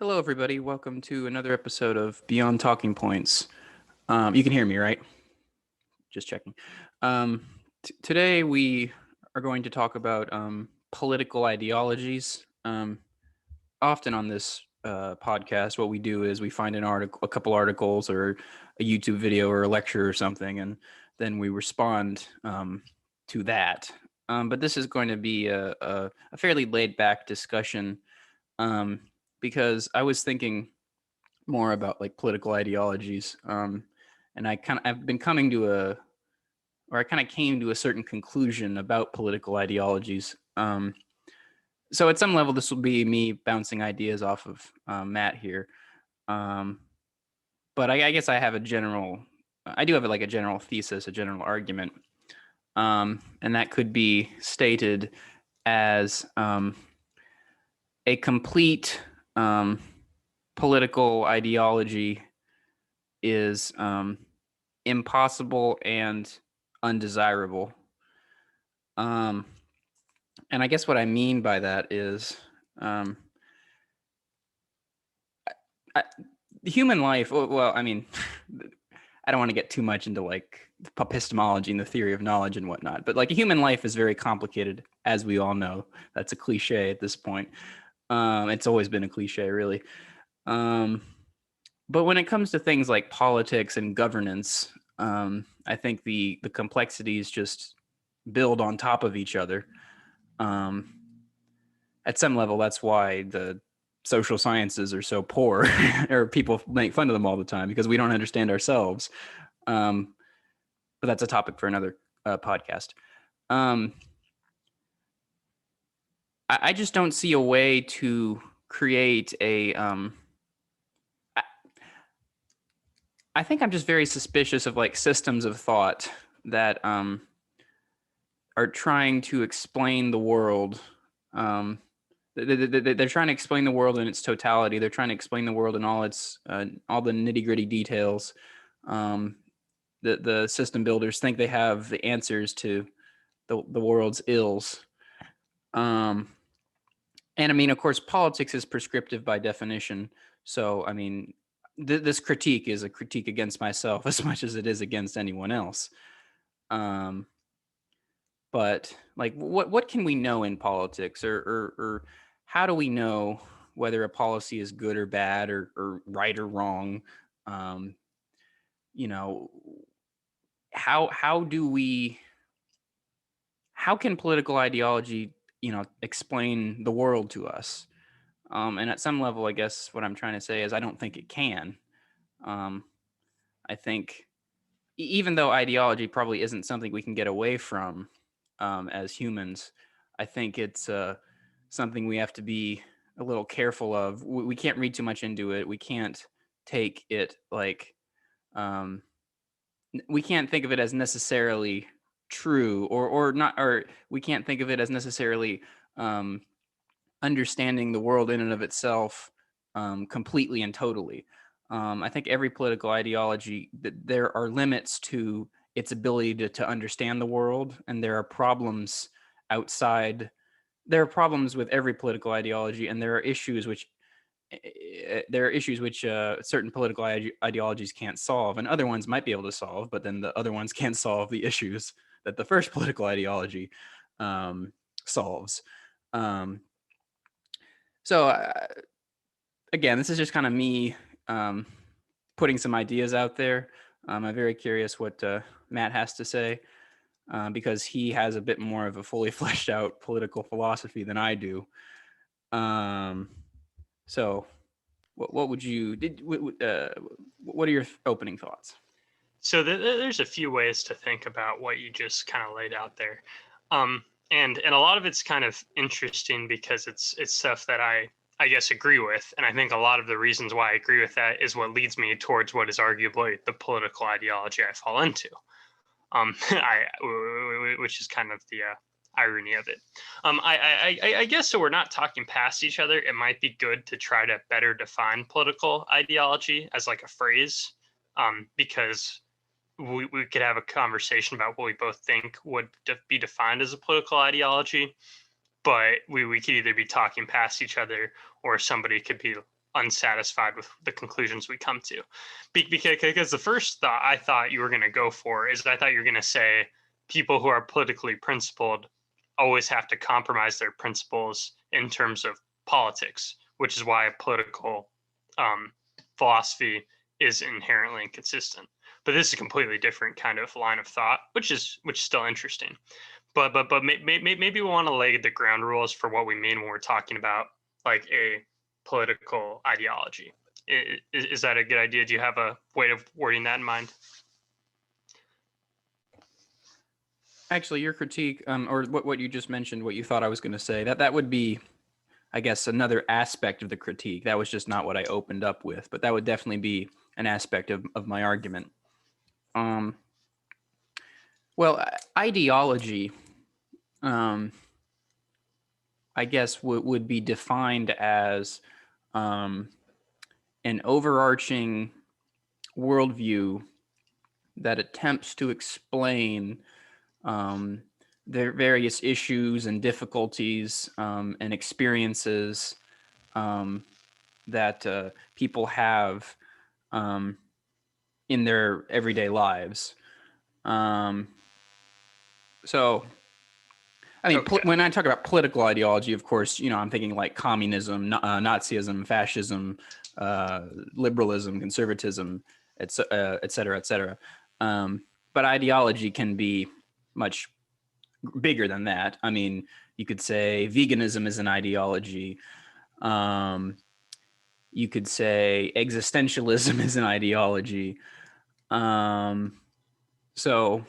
Hello, everybody. Welcome to another episode of Beyond Talking Points. You can hear me, right? Just checking. Today we are going to talk about political ideologies. Often on this podcast, what we do is we find an article, a couple articles, or a YouTube video, or a lecture, or something, and then we respond to that. But this is going to be a fairly laid-back discussion um, because I was thinking more about like political ideologies. And I've been coming to I kind of came to a certain conclusion about political ideologies. So at some level, this will be me bouncing ideas off of Matt here. Um, but I guess I do have like a general thesis, a general argument. And that could be stated as a complete political ideology is impossible and undesirable. Um, and I guess what I mean by that is the human life. Well, I mean, I don't want to get too much into like epistemology and the theory of knowledge and whatnot, but like human life is very complicated, as we all know. That's a cliche at this point. It's always been a cliche, really. But when it comes to things like politics and governance, I think the complexities just build on top of each other. At some level, that's why the social sciences are so poor, or people make fun of them all the time because we don't understand ourselves. But that's a topic for another podcast. I just don't see a way to create a I think I'm just very suspicious of like systems of thought that are trying to explain the world. They're trying to explain the world in its totality. They're trying to explain the world in all its all the nitty gritty details. The system builders think they have the answers to the world's ills. And I mean, of course, politics is prescriptive by definition. So, I mean, this critique is a critique against myself as much as it is against anyone else. But like, what can we know in politics, or how do we know whether a policy is good or bad, or right or wrong? Um, you know, how do we how can political ideology explain the world to us? And at some level, I guess what I'm trying to say is I don't think it can. Um, I think even though ideology probably isn't something we can get away from as humans, I think it's something we have to be a little careful of. We can't read too much into it. We can't take it like we can't think of it as necessarily true, or not, or we can't think of it as necessarily um, understanding the world in and of itself completely and totally. I think every political ideology, there are limits to its ability to understand the world, and there are problems outside. There are problems with every political ideology, and there are issues which certain political ideologies can't solve, and other ones might be able to solve, but then the other ones can't solve the issues that the first political ideology solves. Um, so again, this is just kind of me putting some ideas out there. I'm very curious what Matt has to say because he has a bit more of a fully fleshed out political philosophy than I do. So, what would you did? What are your opening thoughts? There's a few ways to think about what you just kind of laid out there, and a lot of it's kind of interesting because it's stuff that I guess agree with, and I think a lot of the reasons why I agree with that is what leads me towards what is arguably the political ideology I fall into, which is kind of the irony of it. I guess so. We're not talking past each other. It might be good to try to better define political ideology as like a phrase, because we could have a conversation about what we both think would be defined as a political ideology, but we could either be talking past each other or somebody could be unsatisfied with the conclusions we come to. Because the first thought I thought you were going to go for is I thought you were going to say people who are politically principled always have to compromise their principles in terms of politics, which is why political philosophy is inherently inconsistent. But this is a completely different kind of line of thought, which is still interesting. But maybe we want to lay the ground rules for what we mean when we're talking about like a political ideology. Is that a good idea? Do you have a way of wording that in mind? Actually, your critique, or what you just mentioned, what you thought I was going to say, that would be, I guess, another aspect of the critique. That was just not what I opened up with, but that would definitely be an aspect of my argument. Well, ideology, I guess, would be defined as an overarching worldview that attempts to explain their various issues and difficulties and experiences that people have in their everyday lives. So, I mean, Okay. when I talk about political ideology, of course, I'm thinking like communism, Nazism, fascism, liberalism, conservatism, et cetera, et cetera. But ideology can be much bigger than that. I mean, you could say veganism is an ideology. You could say existentialism is an ideology. So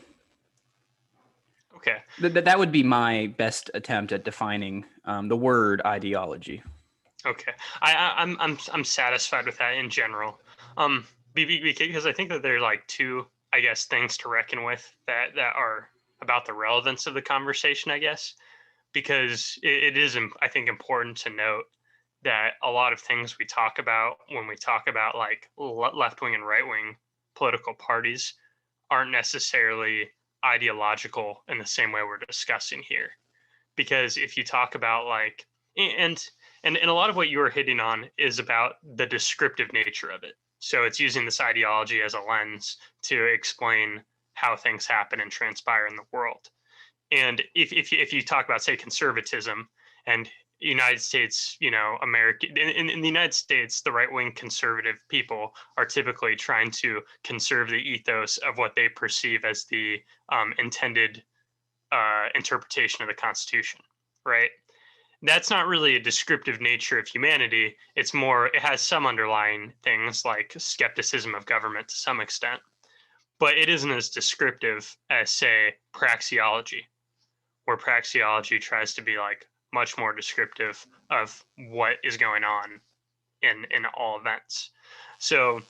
Okay. that would be my best attempt at defining the word ideology. Okay. I'm satisfied with that in general. Because I think that there are like two, I guess, things to reckon with that are about the relevance of the conversation, I guess, because it is, I think, important to note that a lot of things we talk about when we talk about like left wing and right wing political parties aren't necessarily ideological in the same way we're discussing here. Because if you talk about like, and a lot of what you were hitting on is about the descriptive nature of it. So it's using this ideology as a lens to explain how things happen and transpire in the world. And if you talk about, say, conservatism and United States, America, in the United States, the right wing conservative people are typically trying to conserve the ethos of what they perceive as the intended interpretation of the Constitution, right? That's not really a descriptive nature of humanity. It's more, it has some underlying things like skepticism of government to some extent, but it isn't as descriptive as, say, praxeology, where praxeology tries to be like much more descriptive of what is going on in all events. So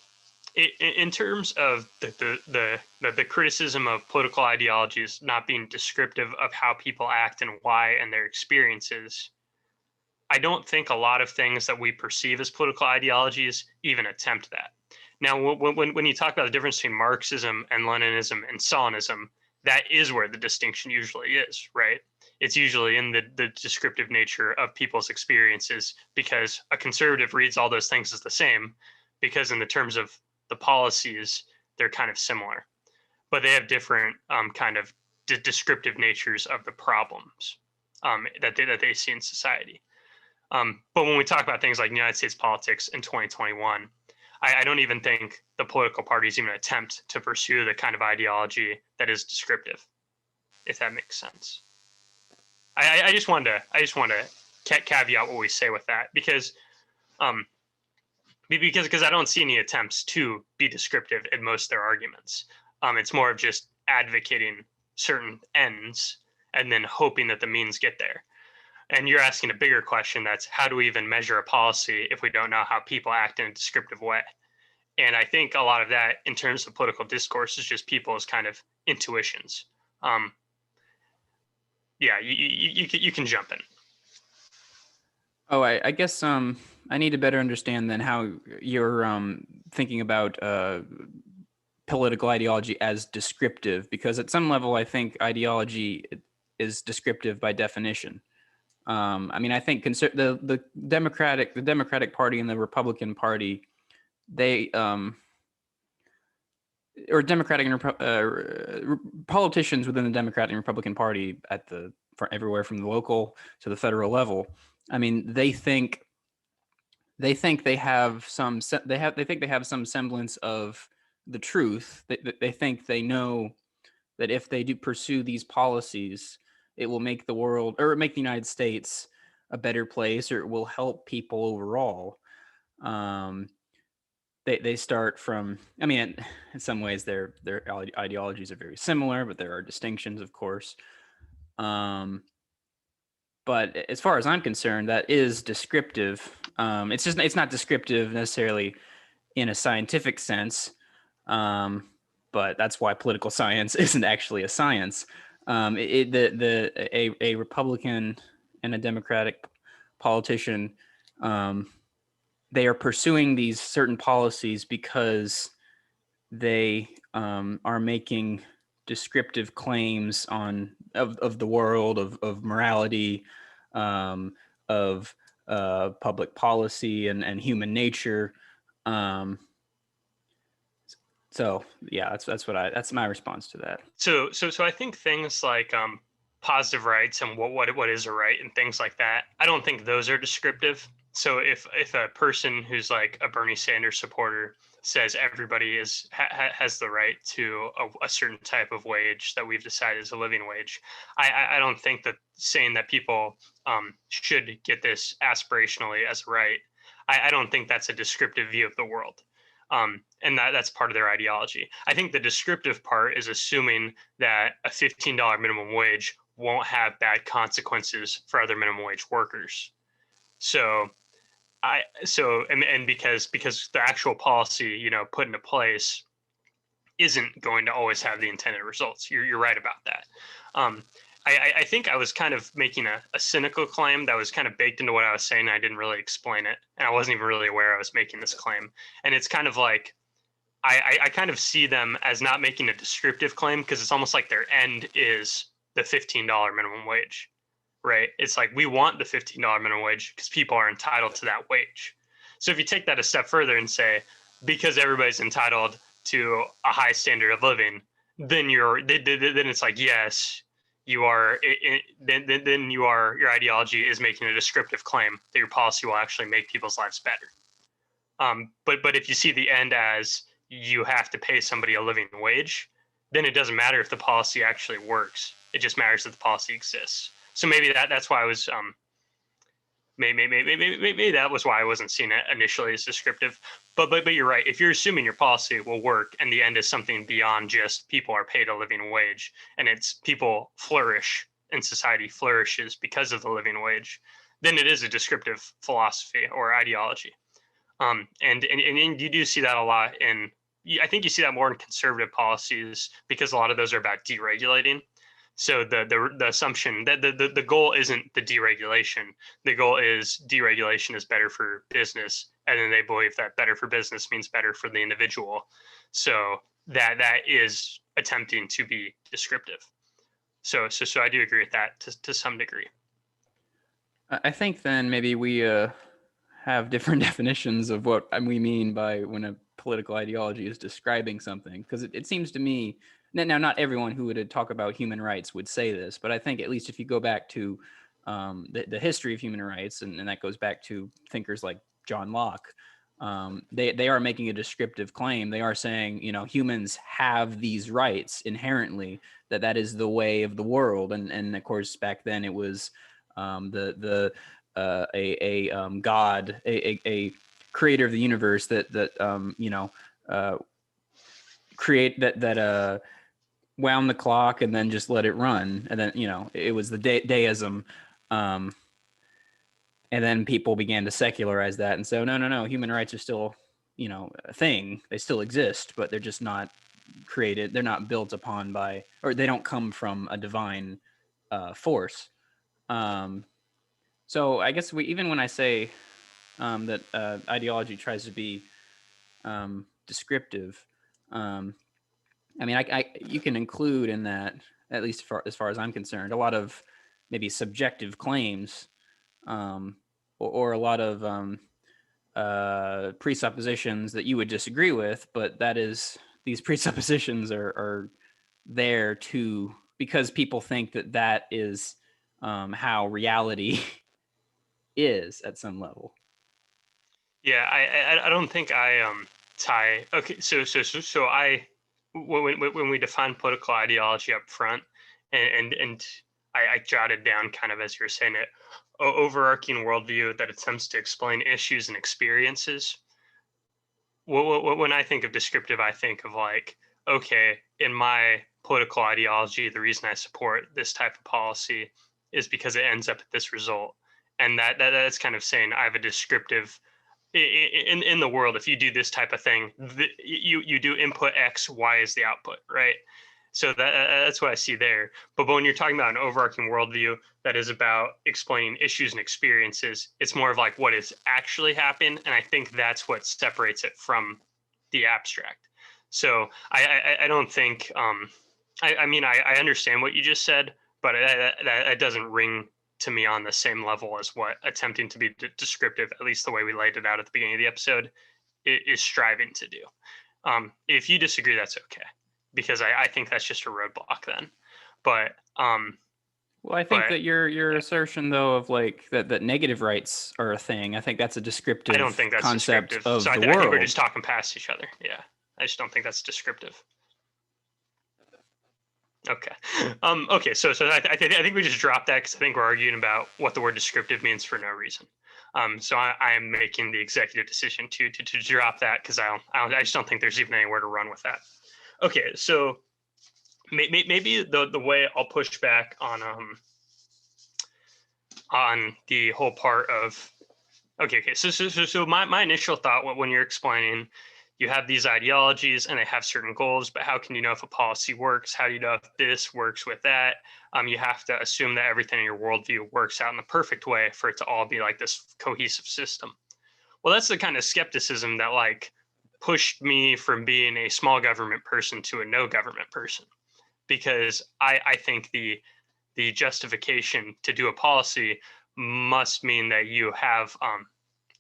in terms of the criticism of political ideologies not being descriptive of how people act and why and their experiences, I don't think a lot of things that we perceive as political ideologies even attempt that. Now, when you talk about the difference between Marxism and Leninism and Stalinism, that is where the distinction usually is, right? It's usually in the descriptive nature of people's experiences, because a conservative reads all those things as the same, because in the terms of the policies, they're kind of similar, but they have different kind of descriptive natures of the problems that they see in society. But when we talk about things like United States politics in 2021, I don't even think the political parties even attempt to pursue the kind of ideology that is descriptive, if that makes sense. I just wanted to caveat what we say with that, because I don't see any attempts to be descriptive in most of their arguments. It's more of just advocating certain ends and then hoping that the means get there. And you're asking a bigger question, that's how do we even measure a policy if we don't know how people act in a descriptive way? And I think a lot of that in terms of political discourse is just people's kind of intuitions. Yeah, you can jump in. Oh, I guess I need to better understand then how you're thinking about political ideology as descriptive, because at some level I think ideology is descriptive by definition. I mean, I think the Democratic Party and the Republican Party, they or Democratic and politicians within the Democratic and Republican Party everywhere from the local to the federal level. I mean, they think they have some semblance of the truth. They think they know that if they do pursue these policies, it will make the world or make the United States a better place, or it will help people overall. They start from, I mean, in some ways their ideologies are very similar, but there are distinctions, of course. But as far as I'm concerned, that is descriptive. It's not descriptive necessarily in a scientific sense, but that's why political science isn't actually a science. A Republican and a Democratic politician, they are pursuing these certain policies because they are making descriptive claims of the world, of morality, of public policy and human nature. So yeah, that's my response to that. So I think things like positive rights and what is a right and things like that, I don't think those are descriptive. So if a person who's like a Bernie Sanders supporter says everybody has the right to a certain type of wage that we've decided is a living wage, I don't think that saying that people should get this aspirationally as a right, I don't think that's a descriptive view of the world. And that's part of their ideology. I think the descriptive part is assuming that a $15 minimum wage won't have bad consequences for other minimum wage workers. So and because the actual policy, put into place isn't going to always have the intended results. You're right about that. I think I was kind of making a cynical claim that was kind of baked into what I was saying. I didn't really explain it, and I wasn't even really aware I was making this claim. And it's kind of like I kind of see them as not making a descriptive claim because it's almost like their end is the $15 minimum wage, right? It's like we want the $15 minimum wage because people are entitled to that wage. So if you take that a step further and say because everybody's entitled to a high standard of living, then it's like yes, you are. Then your ideology is making a descriptive claim that your policy will actually make people's lives better. But if you see the end as you have to pay somebody a living wage, then it doesn't matter if the policy actually works. It just matters that the policy exists. So maybe that's why I was maybe that was why I wasn't seeing it initially as descriptive. But you're right. If you're assuming your policy will work and the end is something beyond just people are paid a living wage and it's people flourish and society flourishes because of the living wage, then it is a descriptive philosophy or ideology. And you do see that a lot I think you see that more in conservative policies because a lot of those are about deregulating. So the assumption that the goal isn't the deregulation. The goal is deregulation is better for business, and then they believe that better for business means better for the individual. So that is attempting to be descriptive. So I do agree with that to some degree. I think then maybe we have different definitions of what we mean by when a political ideology is describing something, because it seems to me now not everyone who would talk about human rights would say this, but I think at least if you go back to the history of human rights, and that goes back to thinkers like John Locke, they are making a descriptive claim. They are saying, humans have these rights inherently, that is the way of the world. And of course, back then it was God, a creator of the universe that create that wound the clock and then just let it run. And then, it was the deism. And then people began to secularize that. And so, no, human rights are still, a thing. They still exist, but they're just not created. They're not built upon or they don't come from a divine force. So I guess even when I say that ideology tries to be descriptive, I mean, you can include in that, at least as far as I'm concerned, a lot of maybe subjective claims or a lot of presuppositions that you would disagree with, but these presuppositions are there to because people think that is how reality is at some level. Yeah, I don't think I tie. Okay, so I when we define political ideology up front, and I jotted down kind of as you're saying it, overarching worldview that attempts to explain issues and experiences. When I think of descriptive, I think of like, okay, in my political ideology, the reason I support this type of policy is because it ends up at this result, and that's kind of saying I have a descriptive in the world. If you do this type of thing, you do input X, Y is the output, right? So that's what I see there. But when you're talking about an overarching worldview that is about explaining issues and experiences, it's more of like what has actually happened, and I think that's what separates it from the abstract. So I don't think I mean I understand what you just said, but that doesn't ring to me on the same level as what attempting to be descriptive, at least the way we laid it out at the beginning of the episode, is striving to do. If you disagree, that's okay, because I think that's just a roadblock then. But well, I think that your assertion though of like that negative rights are a thing, I think that's a descriptive I don't think that's concept descriptive. of So the I think we're world. just talking past each other. Yeah, I just don't think that's descriptive. Okay. Okay. So I think we just dropped that because I think we're arguing about what the word descriptive means for no reason. So I am making the executive decision to drop that because I just don't think there's even anywhere to run with that. Okay. So maybe the way I'll push back on the whole part of okay. So my initial thought when you're explaining, you have these ideologies and they have certain goals, but how can you know if a policy works? How do you know if this works with that? You have to assume that everything in your worldview works out in the perfect way for it to all be like this cohesive system. Well, that's the kind of skepticism that like pushed me from being a small government person to a no government person, because I think the justification to do a policy must mean that you have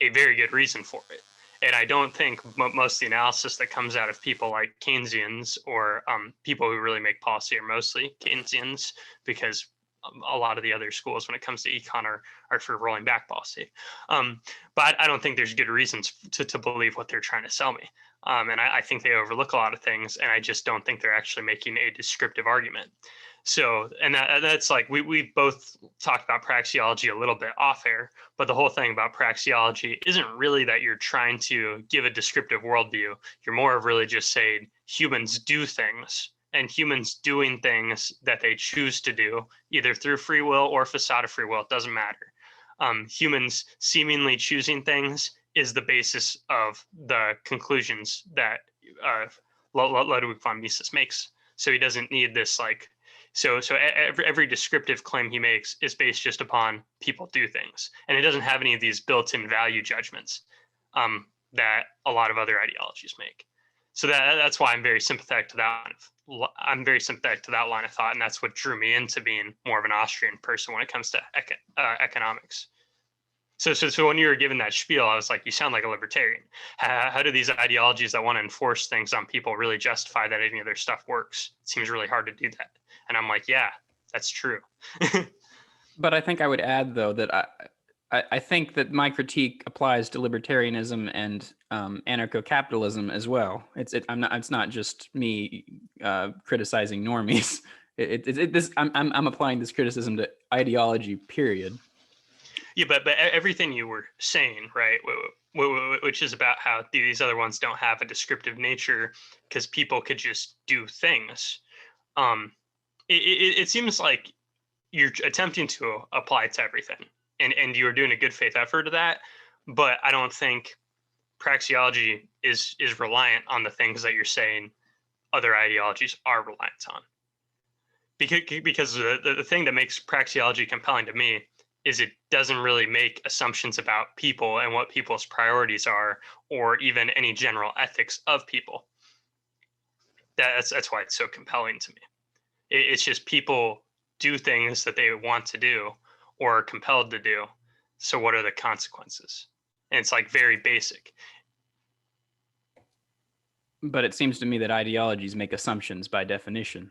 a very good reason for it. And I don't think most of the analysis that comes out of people like Keynesians or people who really make policy are mostly Keynesians, because a lot of the other schools when it comes to econ are for rolling back policy. But I don't think there's good reasons to believe what they're trying to sell me. And I think they overlook a lot of things, and I just don't think they're actually making a descriptive argument. So, and that's like we both talked about praxeology a little bit off air, but the whole thing about praxeology isn't really that you're trying to give a descriptive worldview. You're more of really just saying humans do things, and humans doing things that they choose to do, either through free will or facade of free will, it doesn't matter. Humans seemingly choosing things is the basis of the conclusions that Ludwig von Mises makes. So he doesn't need this like so every descriptive claim he makes is based just upon people do things, and it doesn't have any of these built-in value judgments that a lot of other ideologies make. So that's why I'm very sympathetic to that. I'm very sympathetic to that line of thought, and that's what drew me into being more of an Austrian person when it comes to economics. So when you were given that spiel, I was like, you sound like a libertarian. How do these ideologies that want to enforce things on people really justify that any of their stuff works? It seems really hard to do that. And I'm like, yeah, that's true. But I think I would add though that I think that my critique applies to libertarianism and anarcho-capitalism as well. It's not just me criticizing normies. I'm applying this criticism to ideology. Period. Yeah, but everything you were saying, right, which is about how these other ones don't have a descriptive nature because people could just do things. It seems like you're attempting to apply it to everything, and you're doing a good faith effort of that. But I don't think praxeology is reliant on the things that you're saying other ideologies are reliant on. Because the thing that makes praxeology compelling to me is it doesn't really make assumptions about people and what people's priorities are, or even any general ethics of people. That's why it's so compelling to me. It's just people do things that they want to do or are compelled to do So what are the consequences? And it's like very basic. But it seems to me that ideologies make assumptions by definition.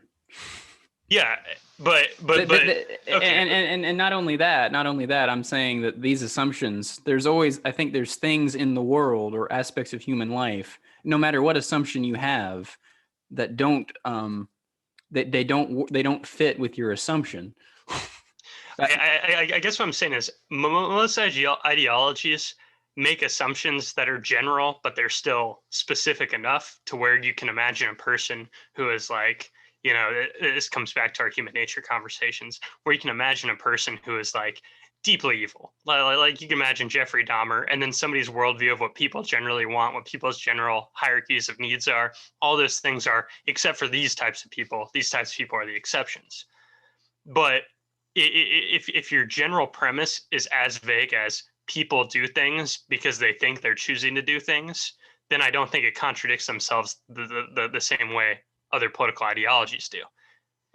Yeah, but okay. And not only that, I'm saying that these assumptions, there's always, I think there's things in the world or aspects of human life, no matter what assumption you have, that don't that they don't fit with your assumption. I guess what I'm saying is most ideologies make assumptions that are general, but they're still specific enough to where you can imagine a person who is like, this comes back to our human nature conversations, where you can imagine a person who is like deeply evil. Like you can imagine Jeffrey Dahmer, and then somebody's worldview of what people generally want, what people's general hierarchies of needs are. All those things are, except for these types of people. These types of people are the exceptions. But if your general premise is as vague as people do things because they think they're choosing to do things, then I don't think it contradicts themselves the same way other political ideologies do.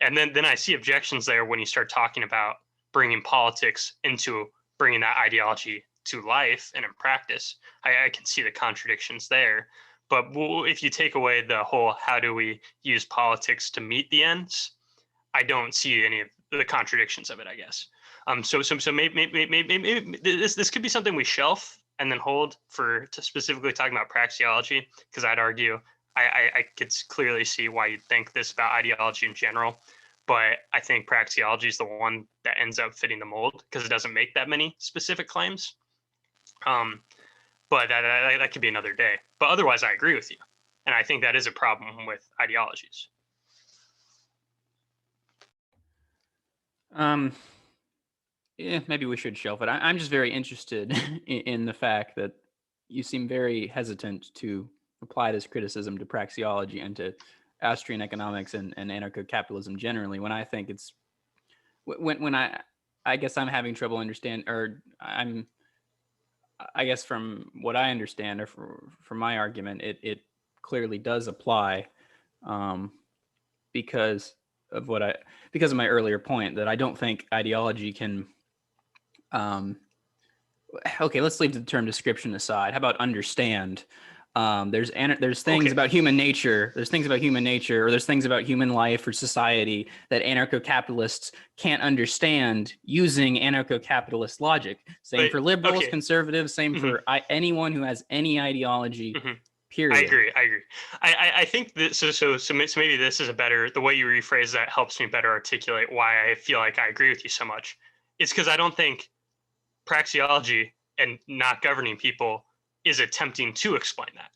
And then I see objections there when you start talking about bringing politics into bringing that ideology to life and in practice. I can see the contradictions there. But if you take away the whole how do we use politics to meet the ends, I don't see any of the contradictions of it, I guess. So maybe this could be something we shelf and then hold to specifically talking about praxeology, because I'd argue I could clearly see why you'd think this about ideology in general, but I think praxeology is the one that ends up fitting the mold because it doesn't make that many specific claims. But that could be another day. But otherwise, I agree with you, and I think that is a problem with ideologies. Yeah, maybe we should shelf it. I'm just very interested in the fact that you seem very hesitant to apply this criticism to praxeology and to Austrian economics and anarcho-capitalism generally, when I think it's when I guess I'm having trouble I guess from what I understand, or from my argument, it clearly does apply, because of my earlier point that I don't think ideology can. Okay, let's leave the term description aside. How about understand? There's things about human nature. There's things about human nature, or there's things about human life or society that anarcho-capitalists can't understand using anarcho-capitalist logic. Same for liberals, conservatives. Same for anyone who has any ideology. Period. I agree. I think that so maybe this is the way you rephrase that helps me better articulate why I feel like I agree with you so much. It's because I don't think praxeology and not governing people is attempting to explain that.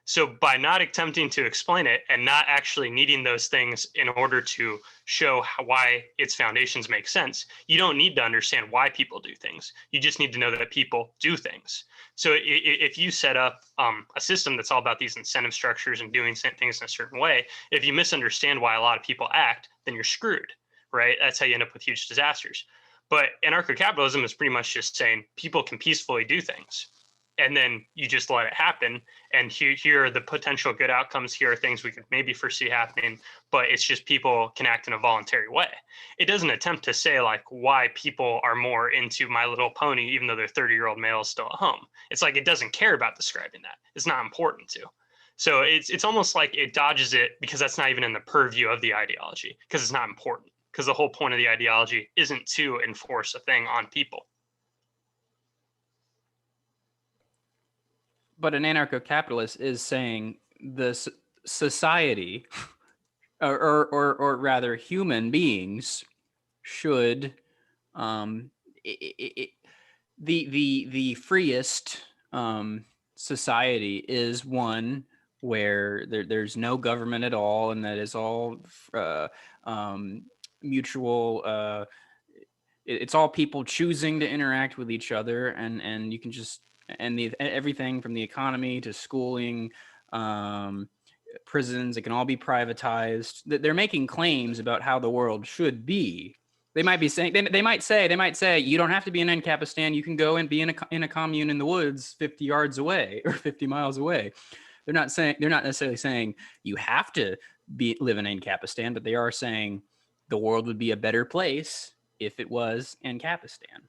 So by not attempting to explain it and not actually needing those things in order to show why its foundations make sense, you don't need to understand why people do things. You just need to know that people do things. So if you set up a system that's all about these incentive structures and doing things in a certain way, if you misunderstand why a lot of people act, then you're screwed, right? That's how you end up with huge disasters. But anarcho-capitalism is pretty much just saying people can peacefully do things, and then you just let it happen. And here are the potential good outcomes. Here are things we could maybe foresee happening, but it's just people can act in a voluntary way. It doesn't attempt to say like why people are more into My Little Pony, even though their 30-year-old male is still at home. It's like it doesn't care about describing that. It's not important to. So it's almost like it dodges it because that's not even in the purview of the ideology, because it's not important. Because the whole point of the ideology isn't to enforce a thing on people. But an anarcho-capitalist is saying the society, or rather human beings, should the freest society is one where there's no government at all, and that is all mutual. It's all people choosing to interact with each other, and you can just everything from the economy to schooling, prisons, it can all be privatized. They're making claims about how the world should be. They might be saying they might say you don't have to be in Ancapistan. You can go and be in a commune in the woods 50 yards away or 50 miles away. They're not necessarily saying you have to live in Ancapistan, but they are saying the world would be a better place if it was Ancapistan.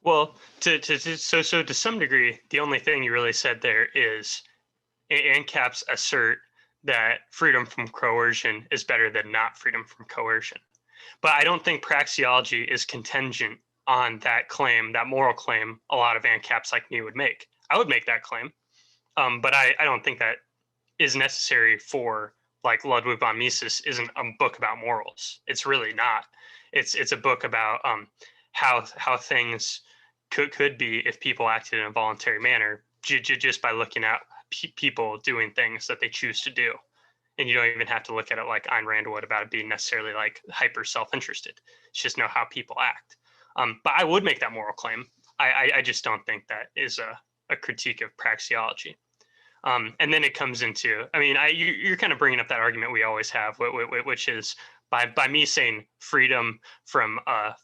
Well, so to some degree, the only thing you really said there is ANCAPs assert that freedom from coercion is better than not freedom from coercion. But I don't think praxeology is contingent on that claim, that moral claim a lot of ANCAPs like me would make. I would make that claim, but I don't think that is necessary for, like, Ludwig von Mises isn't a book about morals. It's really not. It's a book about how things could be if people acted in a voluntary manner just by looking at people doing things that they choose to do. And you don't even have to look at it like Ayn Rand would about it being necessarily like hyper self-interested. It's just know how people act. But I would make that moral claim. I just don't think that is a critique of praxeology. And then it comes into, I mean, you're kind of bringing up that argument we always have, which is by me saying freedom from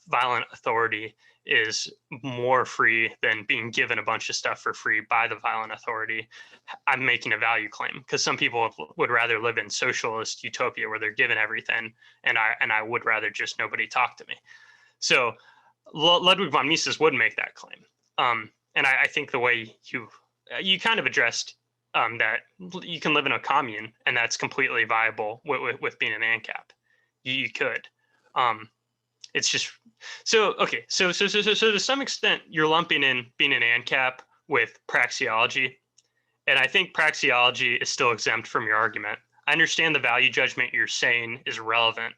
violent authority is more free than being given a bunch of stuff for free by the violent authority. I'm making a value claim because some people would rather live in socialist utopia where they're given everything, and I would rather just nobody talk to me. So Ludwig von Mises would make that claim, and I think the way you kind of addressed that you can live in a commune and that's completely viable with being an ANCAP. You could. It's just so okay. So to some extent, you're lumping in being an ANCAP with praxeology, and I think praxeology is still exempt from your argument. I understand the value judgment you're saying is relevant.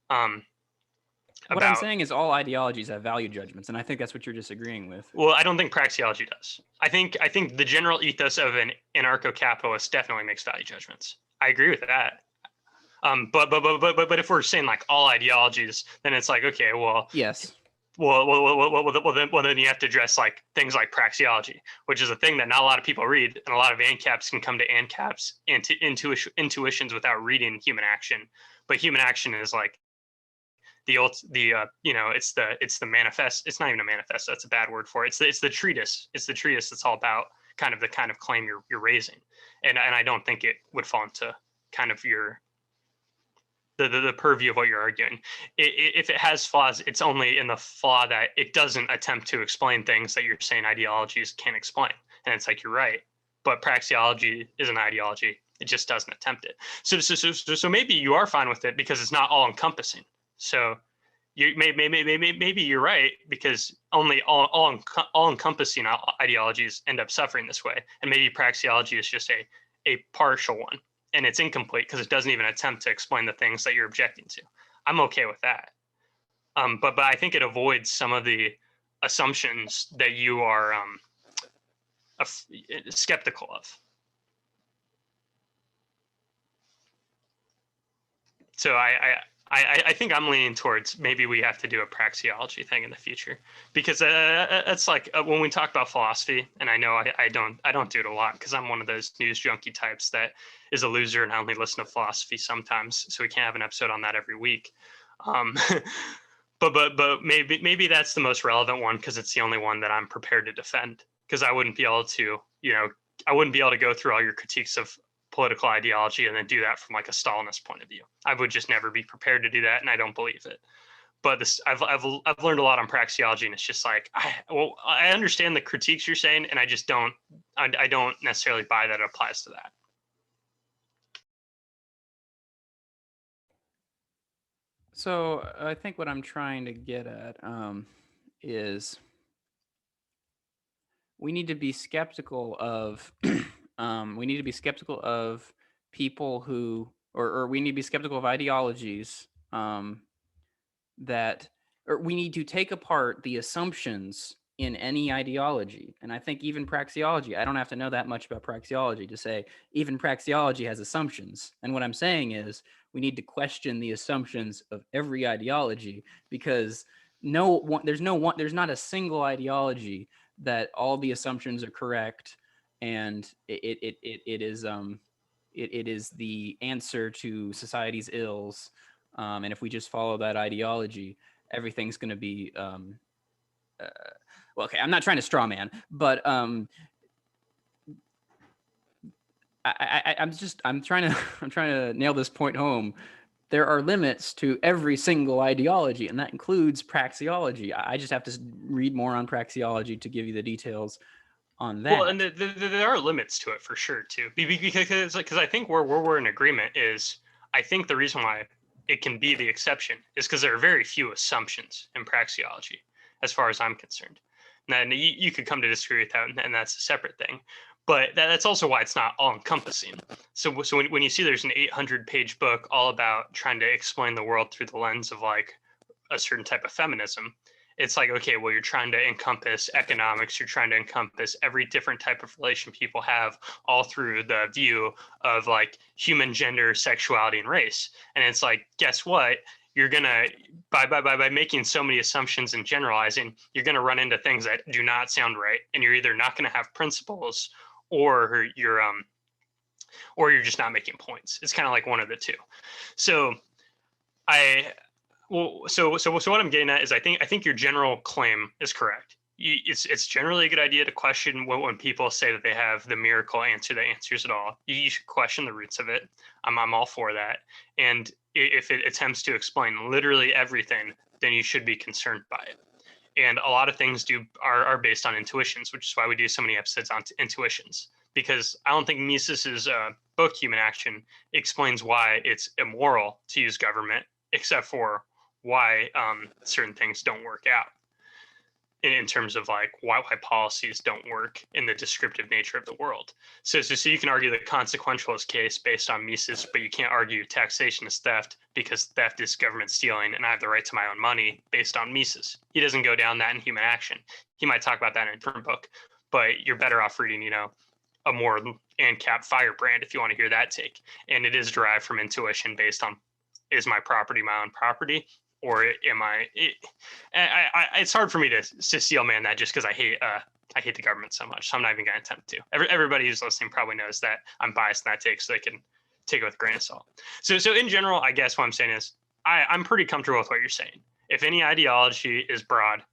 What I'm saying is all ideologies have value judgments, and I think that's what you're disagreeing with. Well, I don't think praxeology does. I think the general ethos of an anarcho-capitalist definitely makes value judgments. I agree with that. But if we're saying like all ideologies, then it's like, okay, well, yes. Well, then you have to address like things like praxeology, which is a thing that not a lot of people read, and a lot of ANCAPs can come to ANCAPs into intuitions without reading Human Action. But Human Action is like it's the manifest. It's not even a manifesto. That's a bad word for it. It's the treatise. It's the treatise that's all about the kind of claim you're raising, and I don't think it would fall into kind of the purview of what you're arguing. If it has flaws, it's only in the flaw that it doesn't attempt to explain things that you're saying ideologies can't explain. And it's like, you're right, but praxeology is an ideology. It just doesn't attempt it. So maybe you are fine with it because it's not all encompassing. So maybe you're right because only all encompassing ideologies end up suffering this way. And maybe praxeology is just a partial one. And it's incomplete because it doesn't even attempt to explain the things that you're objecting to. I'm okay with that. But I think it avoids some of the assumptions that you are skeptical of. So I think I'm leaning towards maybe we have to do a praxeology thing in the future, because it's like when we talk about philosophy, and I know I don't do it a lot because I'm one of those news junkie types that is a loser and I only listen to philosophy sometimes, so we can't have an episode on that every week. But maybe that's the most relevant one because it's the only one that I'm prepared to defend, because I wouldn't be able to go through all your critiques of political ideology and then do that from like a Stalinist point of view. I would just never be prepared to do that, and I don't believe it. But I've learned a lot on praxeology, and it's just like I understand the critiques you're saying, and I just don't necessarily buy that it applies to that. So I think what I'm trying to get at is we need to be skeptical of people who, or we need to be skeptical of ideologies that, or we need to take apart the assumptions in any ideology. And I think even praxeology, I don't have to know that much about praxeology to say even praxeology has assumptions. And what I'm saying is we need to question the assumptions of every ideology, because there's not a single ideology that all the assumptions are correct and it is the answer to society's ills. And if we just follow that ideology, everything's going to be well, okay, I'm not trying to straw man, but I'm trying to nail this point home there are limits to every single ideology, and that includes praxeology. I just have to read more on praxeology to give you the details on that. Well, and there are limits to it for sure too, because I think where we're in agreement is, I think the reason why it can be the exception is because there are very few assumptions in praxeology, as far as I'm concerned. Now, you could come to disagree with that, and that's a separate thing. But that's also why it's not all encompassing. So when you see there's an 800-page book all about trying to explain the world through the lens of like a certain type of feminism, it's like, okay, well, you're trying to encompass economics, you're trying to encompass every different type of relation people have, all through the view of like human gender, sexuality, and race. And it's like, guess what? You're gonna by making so many assumptions and generalizing, you're gonna run into things that do not sound right, and you're either not gonna have principles, or you're just not making points. It's kind of like one of the two. So I so what I'm getting at is, I think your general claim is correct. It's generally a good idea to question when people say that they have the miracle answer that answers it all. You should question the roots of it. I'm all for that. And if it attempts to explain literally everything, then you should be concerned by it. And a lot of things are based on intuitions, which is why we do so many episodes on intuitions. Because I don't think Mises's book Human Action explains why it's immoral to use government, except for why certain things don't work out in terms of like why policies don't work in the descriptive nature of the world. So you can argue the consequentialist case based on Mises, but you can't argue taxation is theft because theft is government stealing and I have the right to my own money based on Mises. He doesn't go down that in Human Action. He might talk about that in a different book, but you're better off reading, a more ANCAP Firebrand if you want to hear that take. And it is derived from intuition based on, is my property my own property? Or am I? It's hard for me to steel man that just because I hate the government so much. So I'm not even going to attempt to. Everybody who's listening probably knows that I'm biased in that take, so they can take it with a grain of salt. So in general, I guess what I'm saying is I'm pretty comfortable with what you're saying. If any ideology is broad,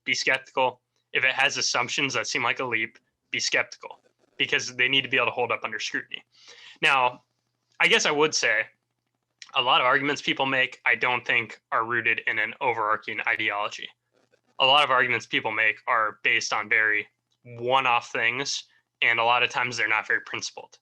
be skeptical. If it has assumptions that seem like a leap, be skeptical, because they need to be able to hold up under scrutiny. Now, I guess I would say, a lot of arguments people make, I don't think are rooted in an overarching ideology. A lot of arguments people make are based on very one-off things, and a lot of times they're not very principled.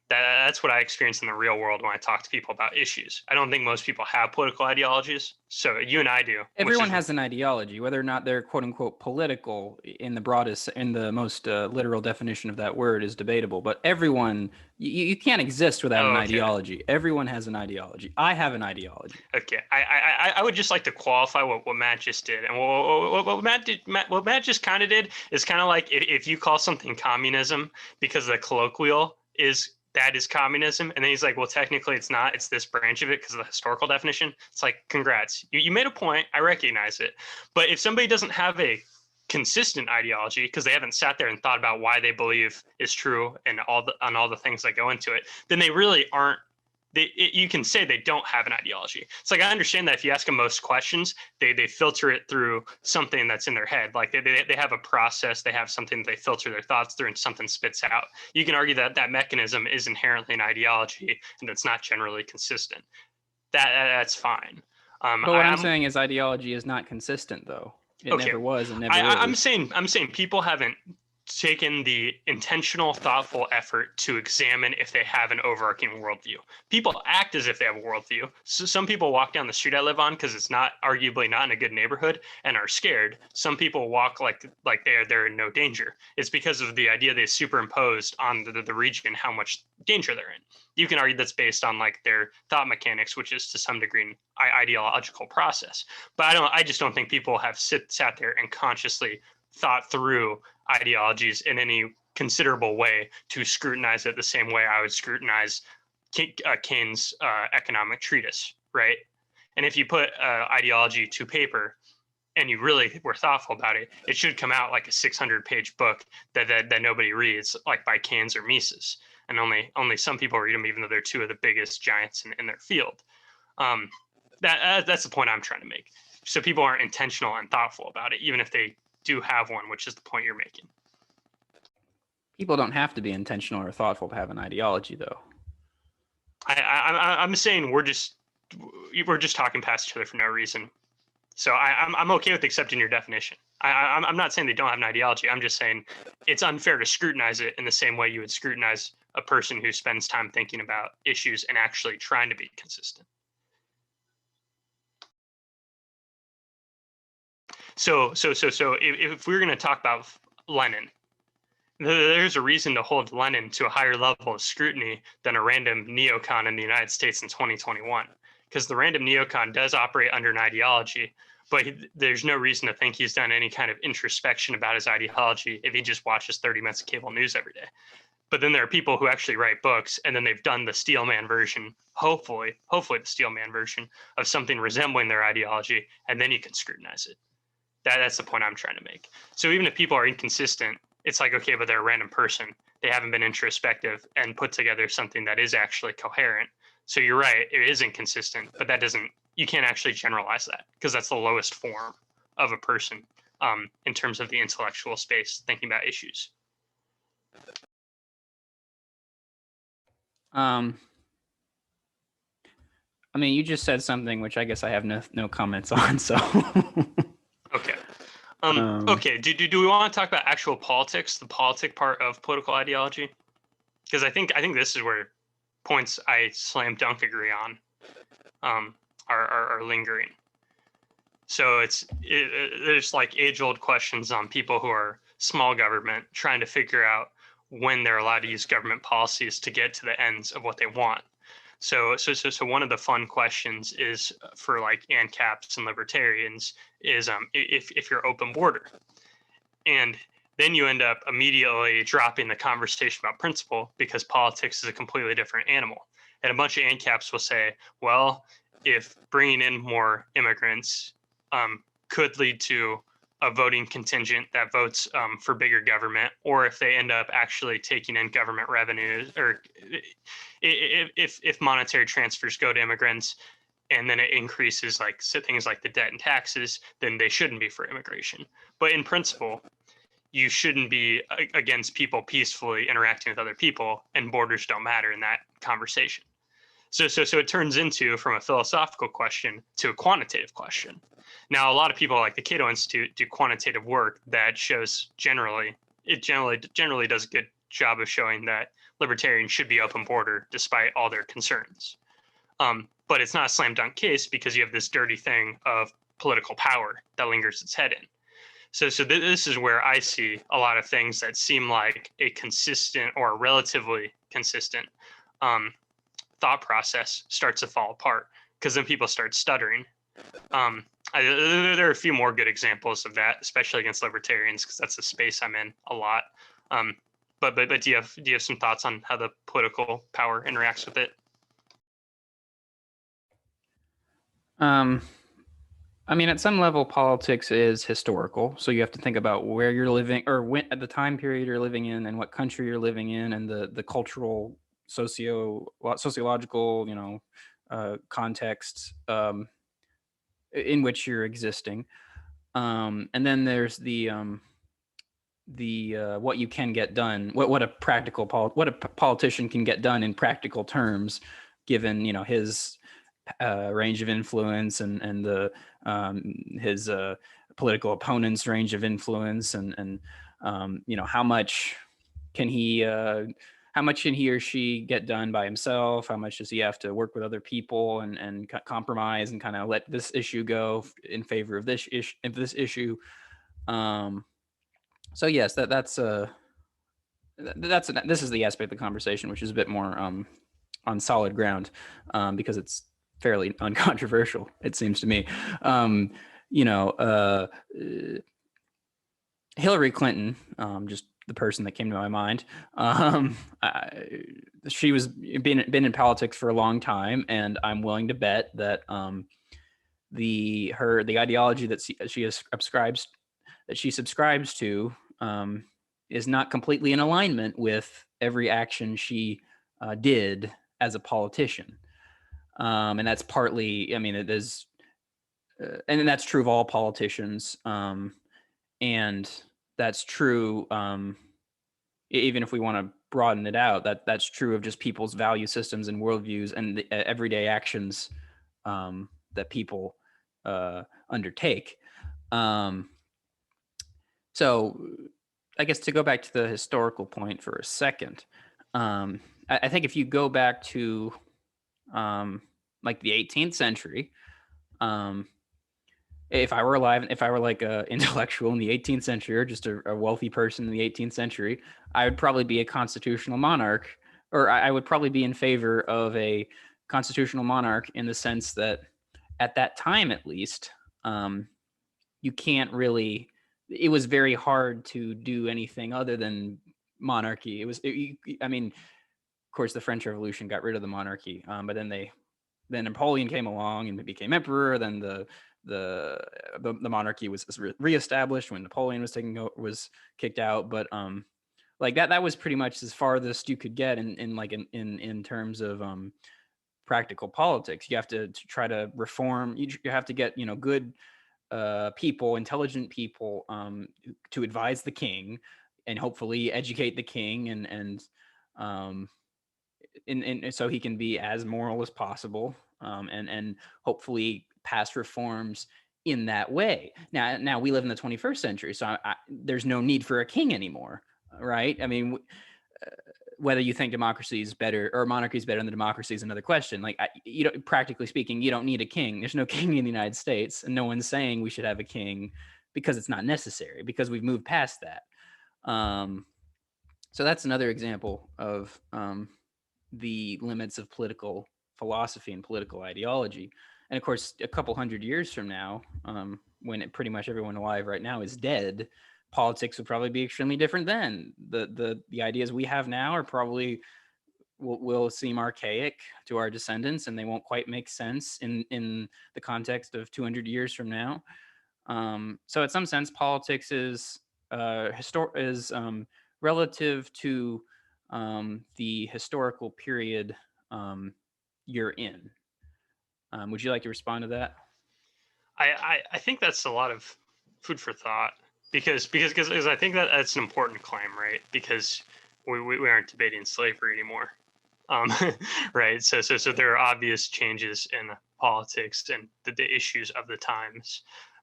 That's what I experience in the real world when I talk to people about issues. I don't think most people have political ideologies. So you and I do. Everyone has an ideology, whether or not they're quote unquote political in the most literal definition of that word is debatable. But everyone, you can't exist without an ideology. Everyone has an ideology. I have an ideology. Okay, I would just like to qualify what Matt just did, and what Matt just kind of did is kind of like if you call something communism because the colloquial is communism, and then he's like, well, technically it's not, it's this branch of it because of the historical definition. It's like, congrats, you made a point, I recognize it. But if somebody doesn't have a consistent ideology because they haven't sat there and thought about why they believe is true and all the things that go into it, then they really aren't. You can say they don't have an ideology. It's like, I understand that if you ask them most questions, they filter it through something that's in their head. Like they have a process, they have something that they filter their thoughts through and something spits out. You can argue that that mechanism is inherently an ideology and it's not generally consistent. That's fine. But what I'm saying is ideology is not consistent, though. It never was and never is. I'm saying people haven't taken the intentional, thoughtful effort to examine if they have an overarching worldview. People act as if they have a worldview. So some people walk down the street I live on because it's not arguably not in a good neighborhood and are scared. Some people walk like they're in no danger. It's because of the idea they superimposed on the region how much danger they're in. You can argue that's based on like their thought mechanics, which is to some degree an ideological process. But I just don't think people have sat there and consciously thought through ideologies in any considerable way to scrutinize it the same way I would scrutinize Keynes' economic treatise, right? And if you put ideology to paper and you really were thoughtful about it, it should come out like a 600-page book that nobody reads, like by Keynes or Mises. And only some people read them, even though they're two of the biggest giants in their field. That's the point I'm trying to make. So people aren't intentional and thoughtful about it, even if they do have one, which is the point you're making. People don't have to be intentional or thoughtful to have an ideology, though. I'm saying we're just we're just talking past each other for no reason. So I'm okay with accepting your definition. I'm not saying they don't have an ideology. I'm just saying it's unfair to scrutinize it in the same way you would scrutinize a person who spends time thinking about issues and actually trying to be consistent. So if we're going to talk about Lenin, there's a reason to hold Lenin to a higher level of scrutiny than a random neocon in the United States in 2021, because the random neocon does operate under an ideology, but there's no reason to think he's done any kind of introspection about his ideology if he just watches 30 minutes of cable news every day. But then there are people who actually write books, and then they've done the Steelman version, hopefully the Steelman version of something resembling their ideology, and then you can scrutinize it. That's the point I'm trying to make. So even if people are inconsistent, it's like, okay, but they're a random person. They haven't been introspective and put together something that is actually coherent. So you're right, it is inconsistent, but you can't actually generalize that, because that's the lowest form of a person in terms of the intellectual space thinking about issues. I mean, you just said something which I guess I have no comments on. So okay. Okay. Do we want to talk about actual politics, the politic part of political ideology? Because I think this is where points I slam dunk agree on are lingering. So there's like age-old questions on people who are small government trying to figure out when they're allowed to use government policies to get to the ends of what they want. So one of the fun questions is for like ANCAPs and libertarians is if you're open border, and then you end up immediately dropping the conversation about principle because politics is a completely different animal. And a bunch of ANCAPs will say, well, if bringing in more immigrants could lead to a voting contingent that votes for bigger government, or if they end up actually taking in government revenues, or if monetary transfers go to immigrants and then it increases like things like the debt and taxes, then they shouldn't be for immigration. But in principle, you shouldn't be against people peacefully interacting with other people, and borders don't matter in that conversation. So it turns into, from a philosophical question to a quantitative question. Now, a lot of people like the Cato Institute do quantitative work that shows generally does a good job of showing that libertarians should be open border despite all their concerns. But it's not a slam dunk case, because you have this dirty thing of political power that lingers its head in. So this is where I see a lot of things that seem like a consistent or relatively consistent thought process starts to fall apart, because then people start stuttering. There are a few more good examples of that, especially against libertarians, because that's the space I'm in a lot. But do you have some thoughts on how the political power interacts with it? I mean, at some level, politics is historical. So you have to think about where you're living, or when, at the time period you're living in, and what country you're living in, and the cultural, sociological, context in which you're existing. And then there's the what you can get done, what a politician can get done in practical terms, given his range of influence, and the his political opponent's range of influence, and how much can he or she get done by himself? How much does he have to work with other people and compromise and kind of let this issue go in favor of this issue? So yes, this is the aspect of the conversation which is a bit more on solid ground, because it's fairly uncontroversial, it seems to me. Hillary Clinton, just the person that came to my mind. She was been in politics for a long time, and I'm willing to bet that the ideology that she subscribes to is not completely in alignment with every action she did as a politician. And that's partly, I mean, it is, and that's true of all politicians. And that's true, even if we want to broaden it out, that's true of just people's value systems and worldviews and the everyday actions that people undertake. So I guess to go back to the historical point for a second, I think if you go back to like the 18th century, if I were alive, if I were like a intellectual in the 18th century or just a wealthy person in the 18th century, I would probably be a constitutional monarch, or I would probably be in favor of a constitutional monarch in the sense that at that time, at least, you can't really, it was very hard to do anything other than monarchy. I mean, of course, the French Revolution got rid of the monarchy, but then Napoleon came along and became emperor. Then the monarchy was reestablished when Napoleon was kicked out. But like that was pretty much as farthest you could get in terms of practical politics. You have to try to reform. You have to get good people, intelligent people, to advise the king, and hopefully educate the king, and so he can be as moral as possible, and hopefully pass reforms in that way. Now we live in the 21st century, so there's no need for a king anymore, right? I mean, whether you think democracy is better or monarchy is better than democracy is another question. Like, practically speaking, you don't need a king. There's no king in the United States, and no one's saying we should have a king because it's not necessary, because we've moved past that. So that's another example of the limits of political philosophy and political ideology. And of course, a couple hundred years from now, when pretty much everyone alive right now is dead, politics would probably be extremely different then. The ideas we have now are probably will seem archaic to our descendants, and they won't quite make sense in the context of 200 years from now. So in some sense, politics is relative to the historical period you're in. Would you like to respond to that? I think that's a lot of food for thought, because I think that that's an important claim, right? Because we aren't debating slavery anymore, right? So there are obvious changes in politics and the issues of the times,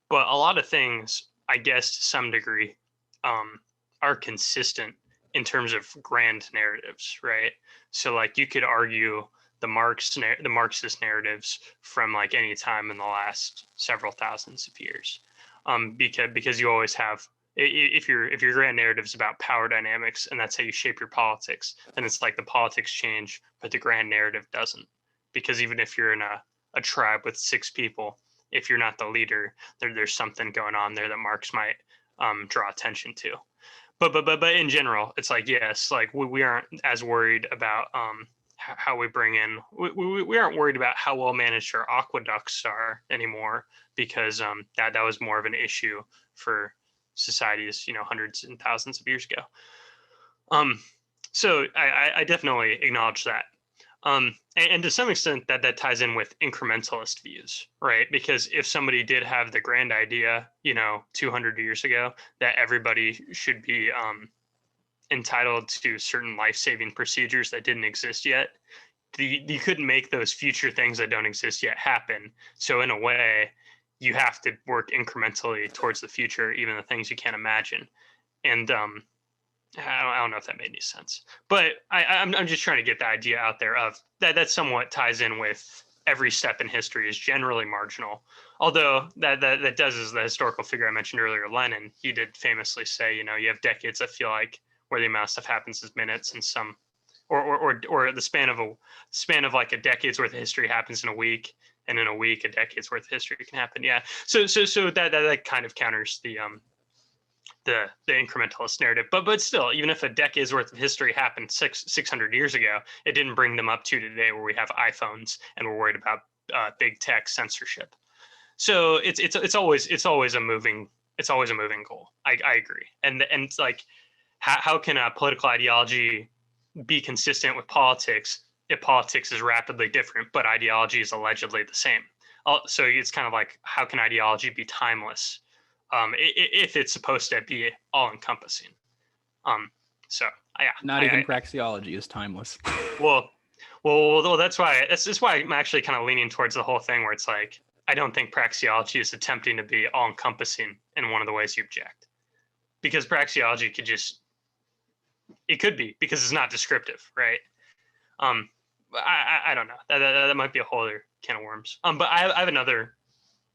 but a lot of things, I guess, to some degree, are consistent in terms of grand narratives, right? So like you could argue the Marxist narratives from like any time in the last several thousands of years, because you always have, if your grand narrative is about power dynamics and that's how you shape your politics, then it's like the politics change, but the grand narrative doesn't, because even if you're in a tribe with 6 people, if you're not the leader, there's something going on there that Marx might draw attention to. But in general, it's like, yes, like we aren't as worried about how we bring in, we aren't worried about how well managed our aqueducts are anymore, because that was more of an issue for societies, hundreds and thousands of years ago. So I definitely acknowledge that. And to some extent that ties in with incrementalist views, right? Because if somebody did have the grand idea, 200 years ago, that everybody should be entitled to certain life-saving procedures that didn't exist yet, you couldn't make those future things that don't exist yet happen. So in a way, you have to work incrementally towards the future, even the things you can't imagine. And I don't know if that made any sense, but I'm just trying to get the idea out there of that somewhat ties in with every step in history is generally marginal. Although that does, is the historical figure I mentioned earlier, Lenin, he did famously say, you have decades that feel like where the amount of stuff happens is minutes, and some, or the span of like a decade's worth of history happens in a week, and in a week a decade's worth of history can happen. Yeah. So that kind of counters the incrementalist narrative, but still, even if a decade's worth of history happened 600 years ago, it didn't bring them up to today where we have iPhones and we're worried about big tech censorship. So it's always a moving goal. I agree. And like, how can a political ideology be consistent with politics if politics is rapidly different but ideology is allegedly the same? So it's kind of like, how can ideology be timeless if it's supposed to be all encompassing? So yeah. Not even praxeology is timeless. Well, Well, that's why I'm actually kind of leaning towards the whole thing where it's like I don't think praxeology is attempting to be all encompassing in one of the ways you object, because praxeology it could be because it's not descriptive, right? Um, I don't know. That might be a whole other can of worms. But I have another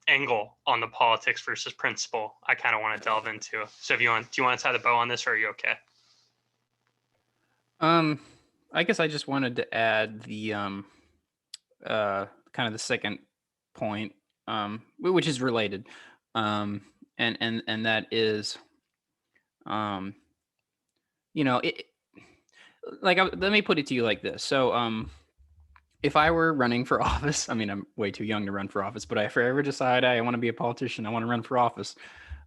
angle on the politics versus principle I kind of want to delve into. So do you want to tie the bow on this, or are you okay? Um, I guess I just wanted to add the kind of the second point, which is related, and that is, um, it like let me put it to you like this. So, if I were running for office, I mean, I'm way too young to run for office, but if I ever decide I want to be a politician, I want to run for office,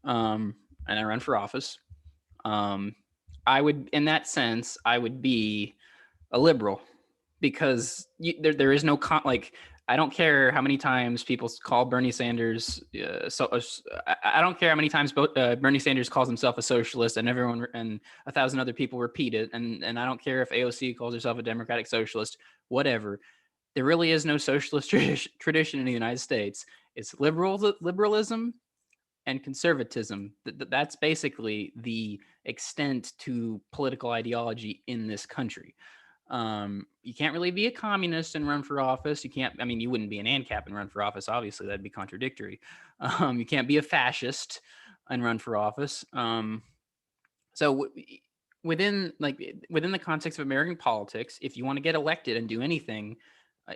um, and I run for office, um, I would, in that sense, I would be a liberal because there is no like I don't care how many times people call Bernie Sanders I don't care how many times Bernie Sanders calls himself a socialist and everyone and 1,000 other people repeat it, and I don't care if AOC calls herself a democratic socialist, whatever. There really is no socialist tradition in the United States. It's liberalism and conservatism. That's basically the extent to political ideology in this country. You can't really be a communist and run for office. You can't. I mean, you wouldn't be an ANCAP and run for office. Obviously, that'd be contradictory. You can't be a fascist and run for office. So within the context of American politics, if you want to get elected and do anything,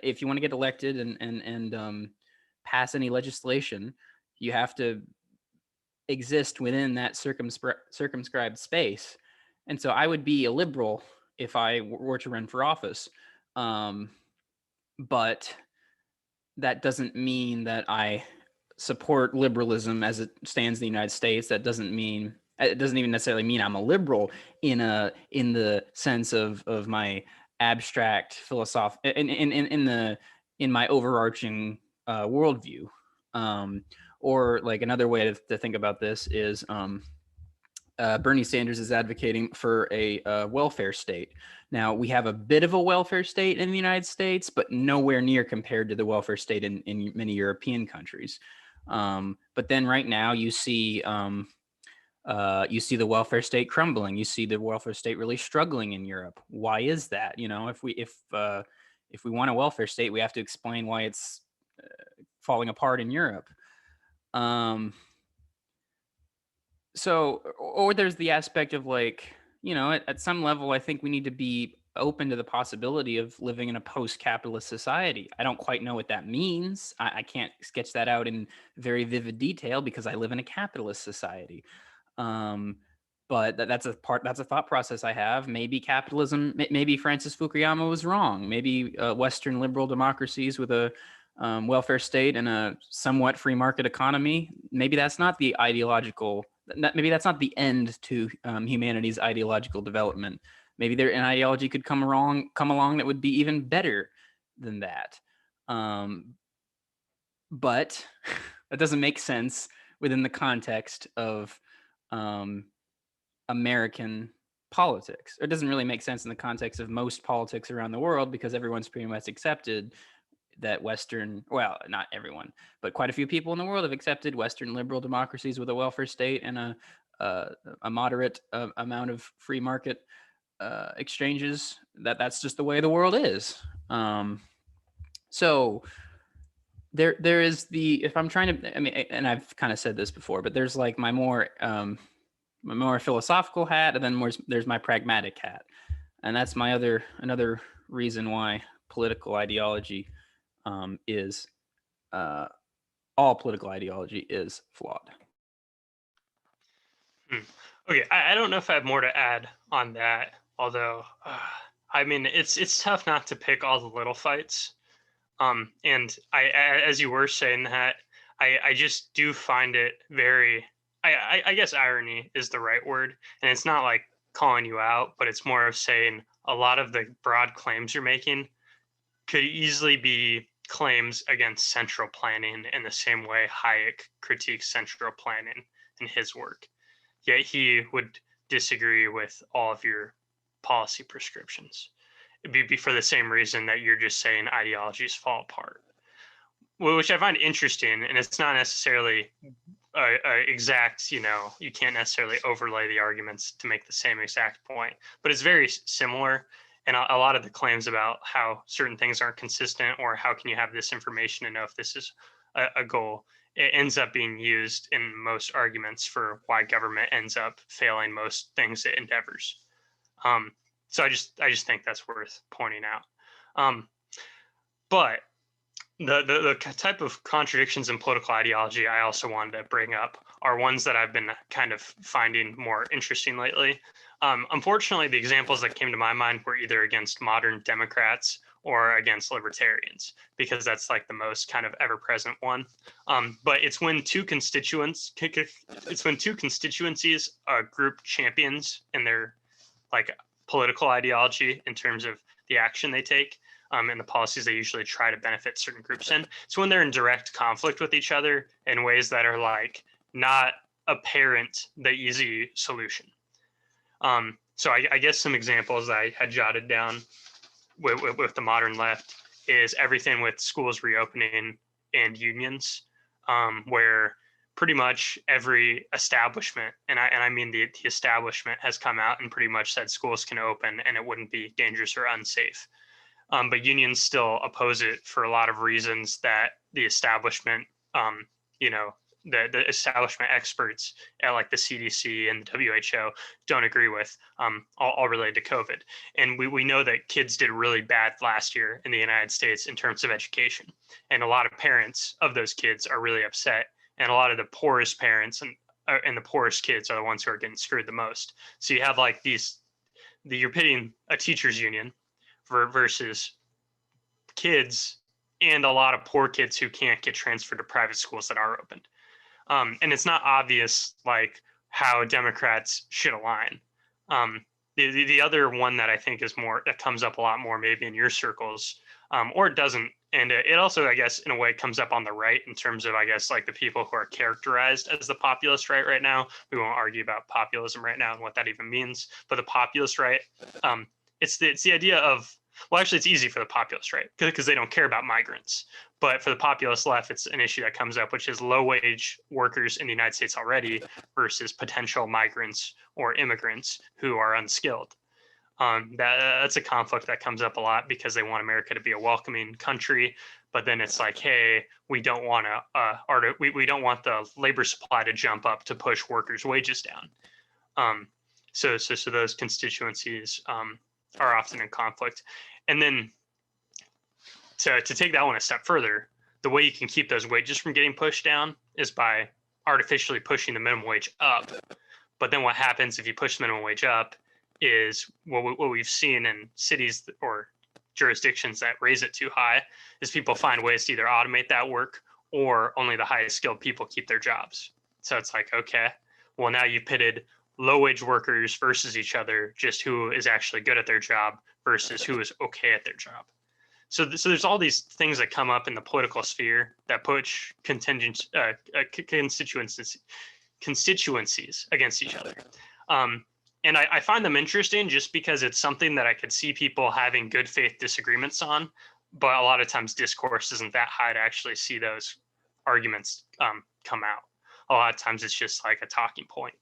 if you want to get elected and pass any legislation, you have to exist within that circumscribed space. And so I would be a liberal if I were to run for office. Um, but that doesn't mean that I support liberalism as it stands in the United States. That doesn't mean it doesn't even necessarily mean I'm a liberal in the sense of my abstract philosophy in my overarching worldview. Or like another way to think about this is Bernie Sanders is advocating for a welfare state. Now, we have a bit of a welfare state in the United States, but nowhere near compared to the welfare state in many European countries. But then right now you see the welfare state crumbling. You see the welfare state really struggling in Europe. Why is that? If we want a welfare state, we have to explain why it's falling apart in Europe. So, or there's the aspect of like, at some level, I think we need to be open to the possibility of living in a post-capitalist society. I don't quite know what that means. I can't sketch that out in very vivid detail because I live in a capitalist society. But that's a thought process I have. Maybe capitalism, maybe Francis Fukuyama was wrong. Maybe Western liberal democracies with a welfare state and a somewhat free market economy, maybe that's not the maybe that's not the end to humanity's ideological development. Maybe an ideology could come along that would be even better than that. But that doesn't make sense within the context of American politics. It doesn't really make sense in the context of most politics around the world because everyone's pretty much accepted that well, not everyone, but quite a few people in the world have accepted Western liberal democracies with a welfare state and a moderate amount of free market exchanges. That's just the way the world is. So there is if I'm trying to, I mean, and I've kind of said this before, but there's like my more philosophical hat, and then there's my pragmatic hat, and that's another reason why political ideology is all political ideology is flawed. Okay, I don't know if I have more to add on that. Although, I mean, it's tough not to pick all the little fights. And as you were saying that, I just do find it very. I guess irony is the right word, and it's not like calling you out, but it's more of saying a lot of the broad claims you're making could easily be claims against central planning in the same way Hayek critiques central planning in his work. Yet he would disagree with all of your policy prescriptions. it'd be for the same reason that you're just saying ideologies fall apart, which I find interesting. And it's not necessarily exact, you can't necessarily overlay the arguments to make the same exact point, but it's very similar. And a lot of the claims about how certain things aren't consistent, or how can you have this information and know if this is a goal, it ends up being used in most arguments for why government ends up failing most things it endeavors. So I just think that's worth pointing out. But the type of contradictions in political ideology I also wanted to bring up are ones that I've been kind of finding more interesting lately. Unfortunately, the examples that came to my mind were either against modern Democrats or against libertarians, because that's like the most kind of ever-present one. But it's when two constituencies group champions in their like political ideology in terms of the action they take, and the policies they usually try to benefit certain groups in. So when they're in direct conflict with each other in ways that are like not apparent the easy solution. So I guess some examples that I had jotted down with the modern left is everything with schools reopening and unions, where pretty much every establishment, and I mean the establishment, has come out and pretty much said schools can open and it wouldn't be dangerous or unsafe. But unions still oppose it for a lot of reasons that the establishment, the establishment experts at like the CDC and the WHO don't agree with, all related to COVID. And we know that kids did really bad last year in the United States in terms of education. And a lot of parents of those kids are really upset. And a lot of the poorest parents and the poorest kids are the ones who are getting screwed the most. So you have like you're pitting a teachers union versus kids, and a lot of poor kids who can't get transferred to private schools that are opened. And it's not obvious like how Democrats should align. The other one that I think is that comes up a lot more maybe in your circles, or it doesn't. And it also, I guess, in a way comes up on the right in terms of, I guess, like the people who are characterized as the populist right now. We won't argue about populism right now and what that even means. But the populist right, it's the idea of, well, actually, it's easy for the populist right because they don't care about migrants. But for the populist left, it's an issue that comes up, which is low wage workers in the United States already versus potential migrants or immigrants who are unskilled. That's a conflict that comes up a lot because they want America to be a welcoming country, but then it's like, hey, we don't want we don't want the labor supply to jump up to push workers' wages down. So those constituencies are often in conflict. And then to take that one a step further, the way you can keep those wages from getting pushed down is by artificially pushing the minimum wage up. But then what happens if you push the minimum wage up is what we've seen in cities or jurisdictions that raise it too high is people find ways to either automate that work or only the highest skilled people keep their jobs. So it's like, okay, well, now you pitted low wage workers versus each other, just who is actually good at their job versus who is okay at their job. So there's all these things that come up in the political sphere that push constituencies against each other. And I find them interesting just because it's something that I could see people having good faith disagreements on, but a lot of times discourse isn't that high to actually see those arguments come out. A lot of times it's just like a talking point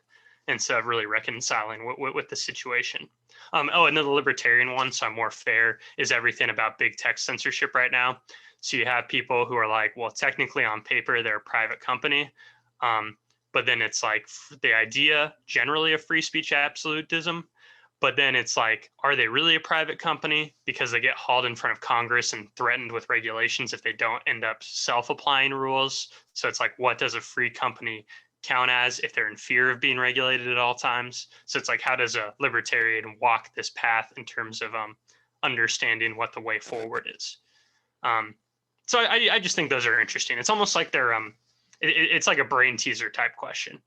instead of really reconciling with the situation. And then the libertarian one, so I'm more fair, is everything about big tech censorship right now. So you have people who are like, well, technically on paper, they're a private company. But then it's like the idea generally of free speech absolutism. But then it's like, are they really a private company? Because they get hauled in front of Congress and threatened with regulations if they don't end up self-applying rules. So it's like, what does a free company count as if they're in fear of being regulated at all times? So it's like, how does a libertarian walk this path in terms of understanding what the way forward is? So I just think those are interesting. It's almost like they're it's like a brain teaser type question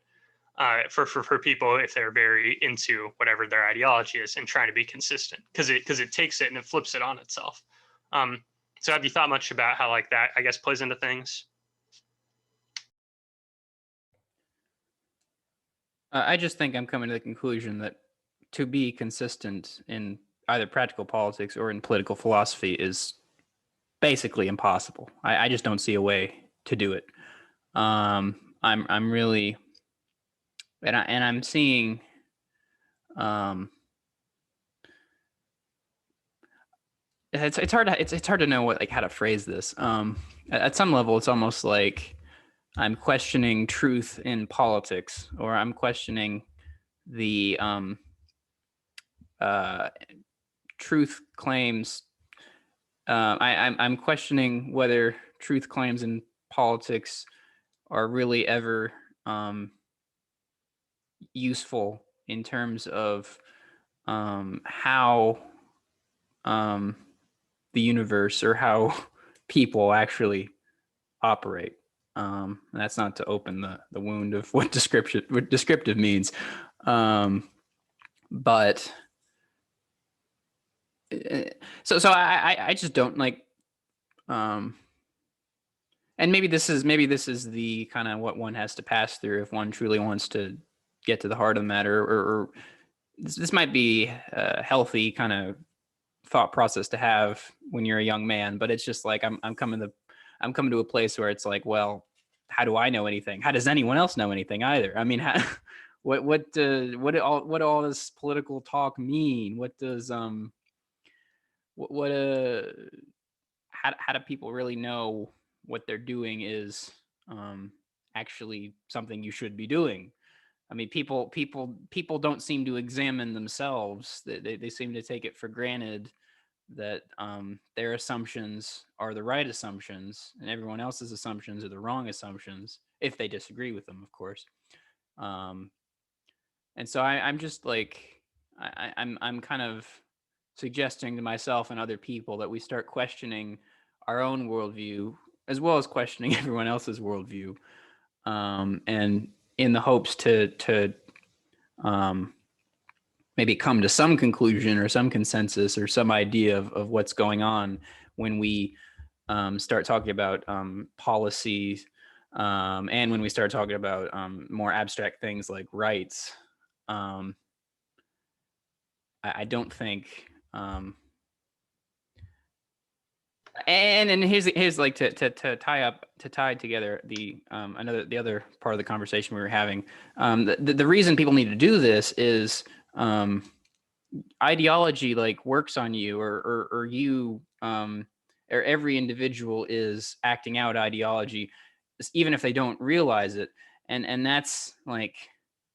for people if they're very into whatever their ideology is and trying to be consistent, because it takes it and it flips it on itself. So have you thought much about how like that, I guess, plays into things? I just think I'm coming to the conclusion that to be consistent in either practical politics or in political philosophy is basically impossible. I just don't see a way to do it. I'm really, and I'm seeing, um, it's hard to it's hard to know what, like, how to phrase this. At some level, it's almost like I'm questioning truth in politics, or I'm questioning the uh, truth claims. I'm questioning whether truth claims in politics are really ever useful in terms of how the universe or how people actually operate. That's not to open the wound of what descriptive means, but so I just don't like, and maybe this is the kind of what one has to pass through if one truly wants to get to the heart of the matter, or this might be a healthy kind of thought process to have when you're a young man, but it's just like I'm coming to a place where it's like, well, how do I know anything? How does anyone else know anything either? I mean, what all this political talk mean? What does what how do people really know what they're doing is actually something you should be doing? I mean, people don't seem to examine themselves. They seem to take it for granted that their assumptions are the right assumptions and everyone else's assumptions are the wrong assumptions, if they disagree with them, of course. Um, and so I'm just like, I'm kind of suggesting to myself and other people that we start questioning our own worldview as well as questioning everyone else's worldview, and in the hopes to um, maybe come to some conclusion or some consensus or some idea of what's going on when we start talking about policies, and when we start talking about more abstract things like rights. um, I don't think, and here's like to tie together the the other part of the conversation we were having. The reason people need to do this is ideology like works on you, or you or every individual is acting out ideology, even if they don't realize it, and that's like,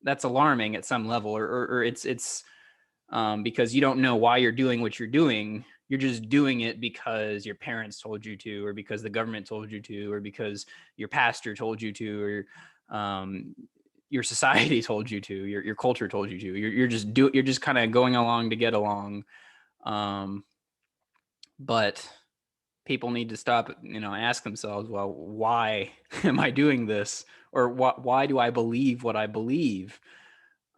that's alarming at some level, or it's because you don't know why you're doing what you're doing. You're just doing it because your parents told you to, or because the government told you to, or because your pastor told you to, or your society told you to, your culture told you to. You're just kind of going along to get along. Um, but people need to stop, ask themselves, well, why am I doing this? Or why do I believe what I believe?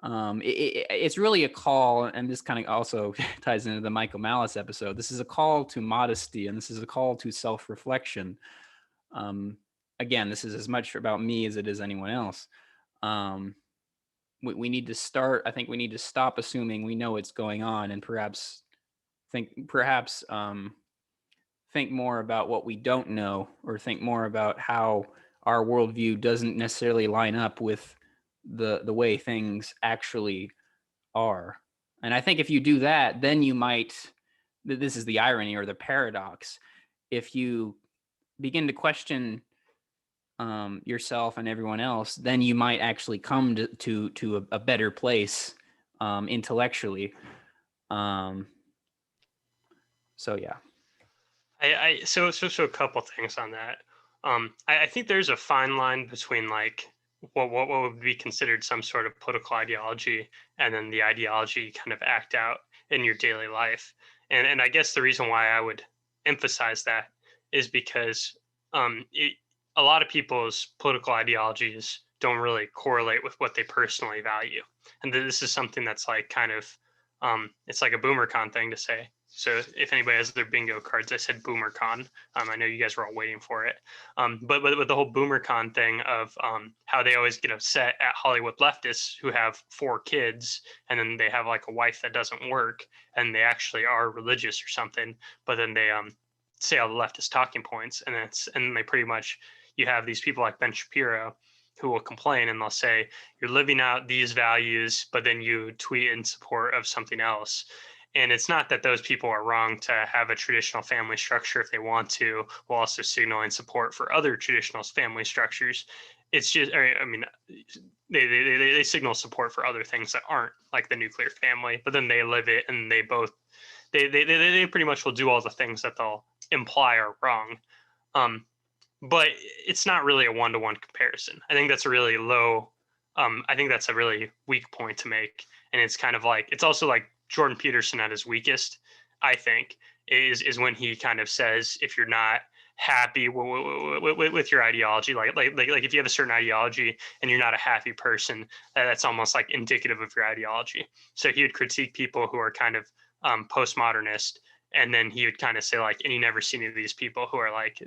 It's really a call, and this kind of also ties into the Michael Malice episode. This is a call to modesty, and this is a call to self-reflection. Again, this is as much about me as it is anyone else. We need to start. I think we need to stop assuming we know what's going on, and perhaps think more about what we don't know, or think more about how our worldview doesn't necessarily line up with the way things actually are. And I think if you do that, then you might, this is the irony or the paradox, if you begin to question yourself and everyone else, then you might actually come to a better place intellectually. So yeah. So a couple things on that. I think there's a fine line between like what would be considered some sort of political ideology, and then the ideology you kind of act out in your daily life. And I guess the reason why I would emphasize that is because a lot of people's political ideologies don't really correlate with what they personally value, and this is something that's like kind of it's like a boomer con thing to say. So if anybody has their bingo cards, I said BoomerCon. I know you guys were all waiting for it. But with the whole BoomerCon thing of how they always get upset at Hollywood leftists who have 4 kids and then they have like a wife that doesn't work and they actually are religious or something, but then they say all the leftist talking points and then they pretty much, you have these people like Ben Shapiro who will complain and they'll say you're living out these values, but then you tweet in support of something else. And it's not that those people are wrong to have a traditional family structure if they want to, while also signaling support for other traditional family structures. It's just, I mean, they signal support for other things that aren't like the nuclear family, but then they live it and they both, they pretty much will do all the things that they'll imply are wrong. But it's not really a one-to-one comparison. I think that's a really low, I think that's a really weak point to make. And it's kind of like, it's also like Jordan Peterson at his weakest, I think, is when he kind of says, if you're not happy with your ideology, like if you have a certain ideology and you're not a happy person, that's almost like indicative of your ideology. So he would critique people who are kind of postmodernist, and then he would kind of say like, and you never see any of these people who are like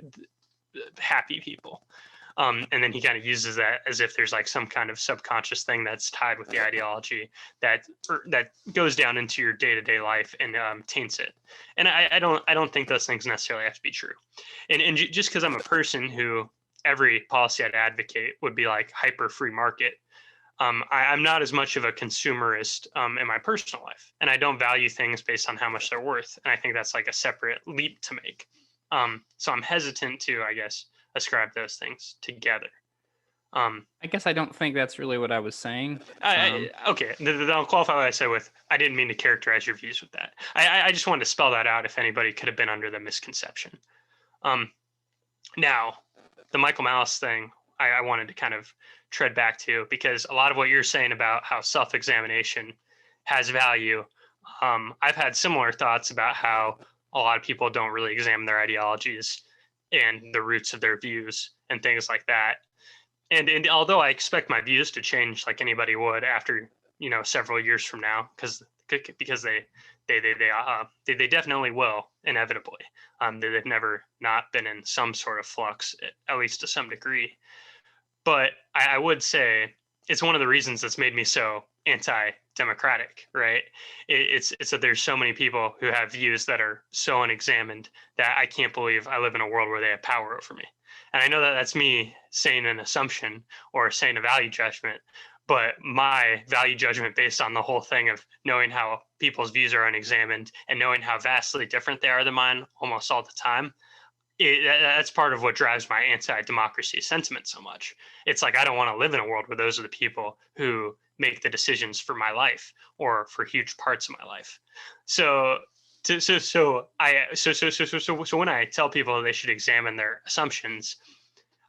happy people. And then he kind of uses that as if there's like some kind of subconscious thing that's tied with the ideology that goes down into your day-to-day life and taints it. And I don't think those things necessarily have to be true. And just because I'm a person who every policy I'd advocate would be like hyper free market, I'm not as much of a consumerist in my personal life, and I don't value things based on how much they're worth. And I think that's like a separate leap to make. So I'm hesitant to, I guess, ascribe those things together. I guess I don't think that's really what I was saying. Okay, then I'll qualify what I said with, I didn't mean to characterize your views with that. I just wanted to spell that out if anybody could have been under the misconception. Now, the Michael Malice thing, I wanted to kind of tread back to, because a lot of what you're saying about how self-examination has value, I've had similar thoughts about how a lot of people don't really examine their ideologies and the roots of their views and things like that. And although I expect my views to change like anybody would after, several years from now, because they definitely will inevitably. They've never not been in some sort of flux, at least to some degree. But I would say it's one of the reasons that's made me so anti-democratic, right? It's that there's so many people who have views that are so unexamined that I can't believe I live in a world where they have power over me. And I know that that's me saying an assumption or saying a value judgment, but my value judgment based on the whole thing of knowing how people's views are unexamined and knowing how vastly different they are than mine almost all the time, that's part of what drives my anti-democracy sentiment so much. It's like, I don't want to live in a world where those are the people who make the decisions for my life or for huge parts of my life. So when I tell people they should examine their assumptions,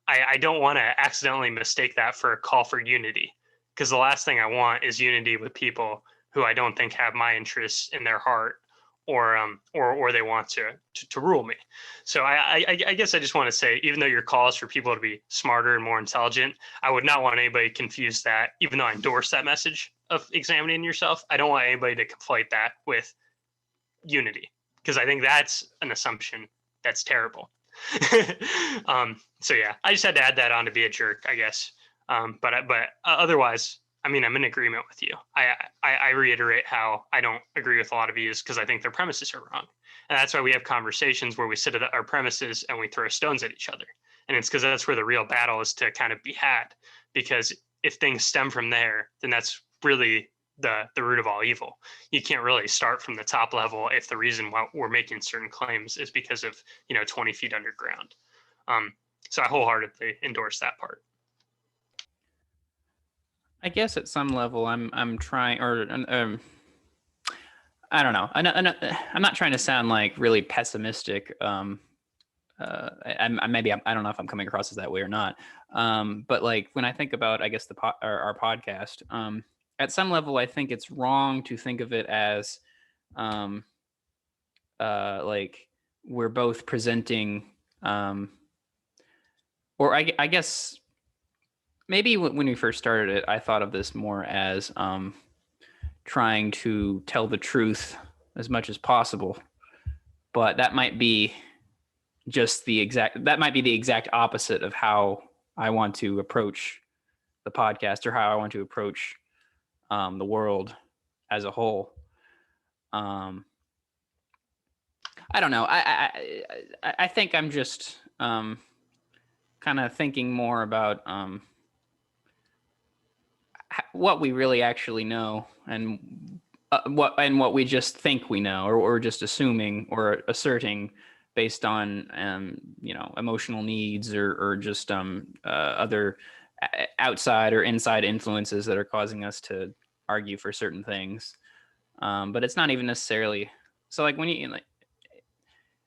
I don't want to accidentally mistake that for a call for unity, because the last thing I want is unity with people who I don't think have my interests in their heart, or they want to rule me. So I guess I just want to say, even though your call is for people to be smarter and more intelligent, I would not want anybody to confuse that. Even though I endorse that message of examining yourself, I don't want anybody to conflate that with unity, because I think that's an assumption that's terrible. So yeah, I just had to add that on to be a jerk, I guess. But otherwise, I mean, I'm in agreement with you. I reiterate how I don't agree with a lot of views because I think their premises are wrong. And that's why we have conversations where we sit at our premises and we throw stones at each other. And it's because that's where the real battle is to kind of be had. Because if things stem from there, then that's really the root of all evil. You can't really start from the top level if the reason why we're making certain claims is because of 20 feet underground. So I wholeheartedly endorse that part. I guess at some level I'm trying, or I don't know. I'm not trying to sound like really pessimistic. I don't know if I'm coming across as that way or not. But like when I think about, I guess our podcast, at some level, I think it's wrong to think of it as, like we're both presenting, or I guess maybe when we first started it, I thought of this more as trying to tell the truth as much as possible. but that might be the exact opposite of how I want to approach the podcast, or how I want to approach the world as a whole. I don't know. I think I'm just kind of thinking more about what we really actually know, and what we just think we know, or just assuming or asserting based on emotional needs, or just other outside or inside influences that are causing us to argue for certain things. But it's not even necessarily so, like, when you like,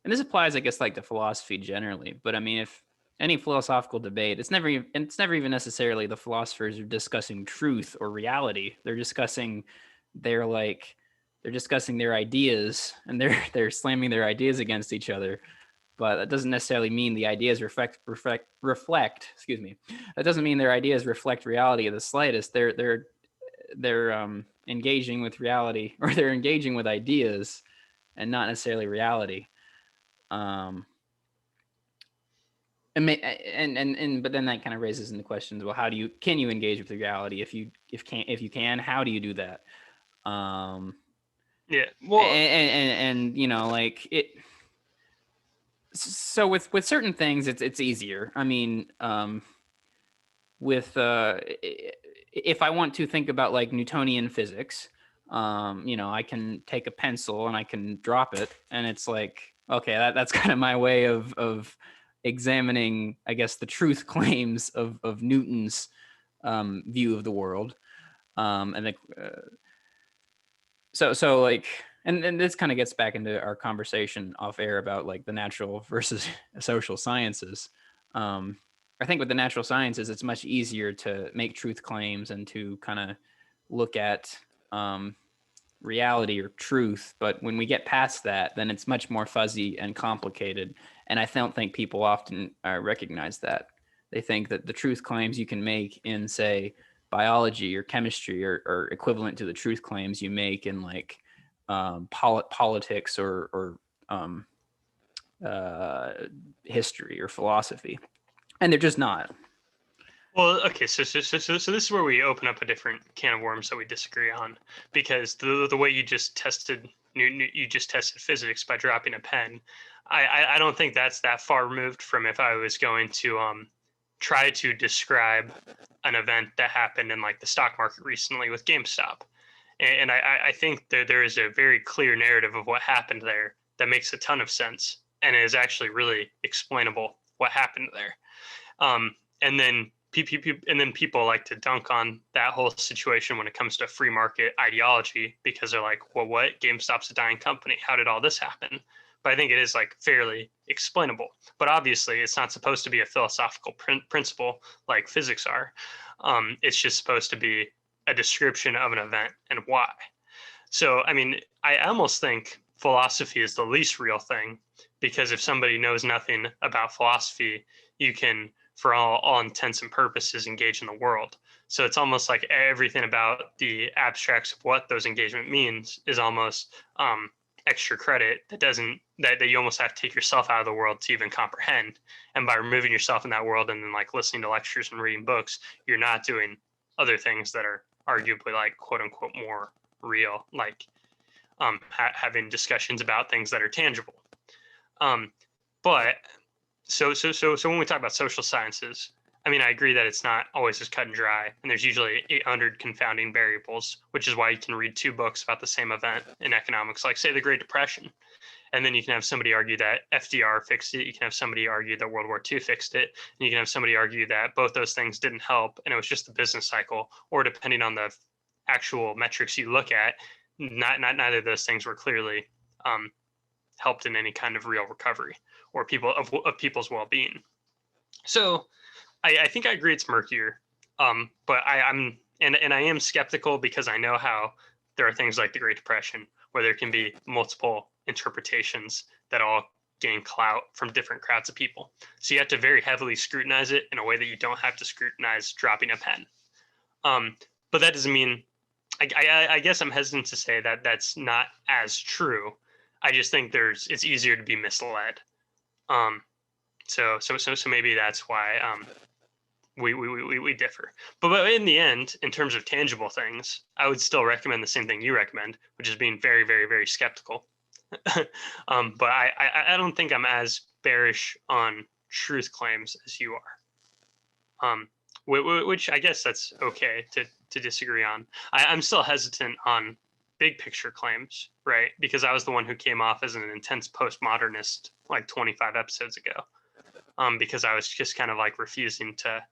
and this applies, I guess, like, to philosophy generally. But I mean, if any philosophical debate, it's never even necessarily the philosophers are discussing truth or reality. They're discussing their ideas, and they're slamming their ideas against each other. But that doesn't necessarily mean the ideas reflect. Excuse me. That doesn't mean their ideas reflect reality of the slightest. They're engaging with reality, or they're engaging with ideas, and not necessarily reality. And but then that kind of raises into questions. Well, can you engage with reality? If you can, how do you do that? Yeah. Well, and like it. So with certain things, it's easier. I mean, with if I want to think about, like, Newtonian physics, I can take a pencil and I can drop it, and it's like, okay, that's kind of my way of examining, I guess, the truth claims of Newton's view of the world. And the, so like, and this kind of gets back into our conversation off air about, like, the natural versus social sciences. I think with the natural sciences, it's much easier to make truth claims and to kind of look at reality or truth. But when we get past that, then it's much more fuzzy and complicated. And I don't think people often recognize that. They think that the truth claims you can make in, say, biology or chemistry are equivalent to the truth claims you make in, like, politics or history or philosophy. And they're just not. Well, okay, so this is where we open up a different can of worms that we disagree on, because the way you just tested physics by dropping a pen. I don't think that's that far removed from if I was going to try to describe an event that happened in, like, the stock market recently with GameStop. And I think that there is a very clear narrative of what happened there that makes a ton of sense, and it is actually really explainable what happened there. And then people like to dunk on that whole situation when it comes to free market ideology, because they're like, well, what? GameStop's a dying company. How did all this happen? But I think it is, like, fairly explainable. But obviously, it's not supposed to be a philosophical principle like physics are. It's just supposed to be a description of an event and why. So, I mean, I almost think philosophy is the least real thing, because if somebody knows nothing about philosophy, you can, for all intents and purposes, engage in the world. So it's almost like everything about the abstracts of what those engagement means is almost extra credit that you almost have to take yourself out of the world to even comprehend. And by removing yourself in that world and then, like, listening to lectures and reading books, you're not doing other things that are arguably, like, quote unquote more real, like having discussions about things that are tangible. But so when we talk about social sciences, I mean, I agree that it's not always as cut and dry, and there's usually 800 confounding variables, which is why you can read two books about the same event in economics, like, say, the Great Depression. And then you can have somebody argue that FDR fixed it. You can have somebody argue that World War II fixed it. And you can have somebody argue that both those things didn't help, and it was just the business cycle. Or, depending on the actual metrics you look at, neither of those things were clearly helped in any kind of real recovery or people's well-being. So I think I agree it's murkier, but I am skeptical, because I know how there are things like the Great Depression where there can be multiple interpretations that all gain clout from different crowds of people. So you have to very heavily scrutinize it in a way that you don't have to scrutinize dropping a pen. But that doesn't mean, I guess I'm hesitant to say that that's not as true. I just think it's easier to be misled. So maybe that's why we differ. But in the end, in terms of tangible things, I would still recommend the same thing you recommend, which is being very, very, very skeptical. But I don't think I'm as bearish on truth claims as you are. Which I guess that's okay to disagree on. I'm still hesitant on big picture claims, right? Because I was the one who came off as an intense postmodernist like 25 episodes ago. Because I was just kind of like refusing to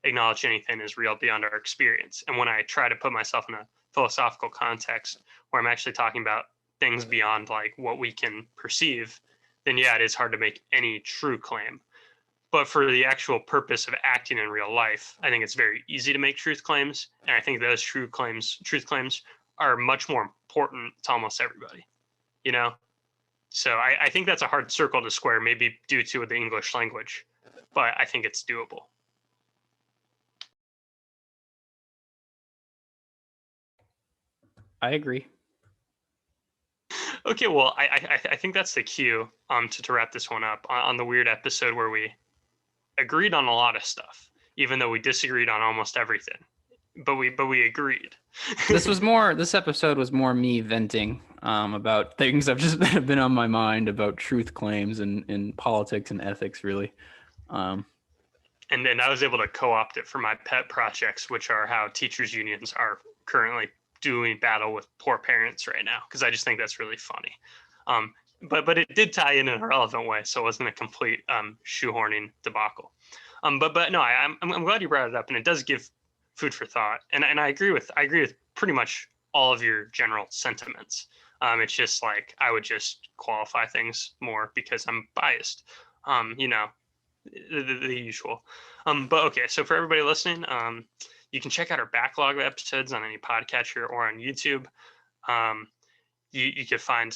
acknowledge anything is real beyond our experience. And when I try to put myself in a philosophical context where I'm actually talking about things beyond like what we can perceive, then yeah, it is hard to make any true claim. But for the actual purpose of acting in real life, I think it's very easy to make truth claims. And I think those truth claims are much more important to almost everybody, you know? So I think that's a hard circle to square, maybe due to the English language, but I think it's doable. I agree. Okay, well, I think that's the cue to wrap this one up on the weird episode where we agreed on a lot of stuff, even though we disagreed on almost everything. But we agreed. This episode was more me venting about things I've just been on my mind about truth claims and in politics and ethics, really. And then I was able to co-opt it for my pet projects, which are how teachers unions are currently doing battle with poor parents right now, because I just think that's really funny. But it did tie in a relevant way, so it wasn't a complete shoehorning debacle. But no, I'm glad you brought it up, and it does give food for thought. And I agree with pretty much all of your general sentiments. It's just like I would just qualify things more because I'm biased. You know, the usual. But okay, so for everybody listening, you can check out our backlog of episodes on any podcatcher or on YouTube. You could find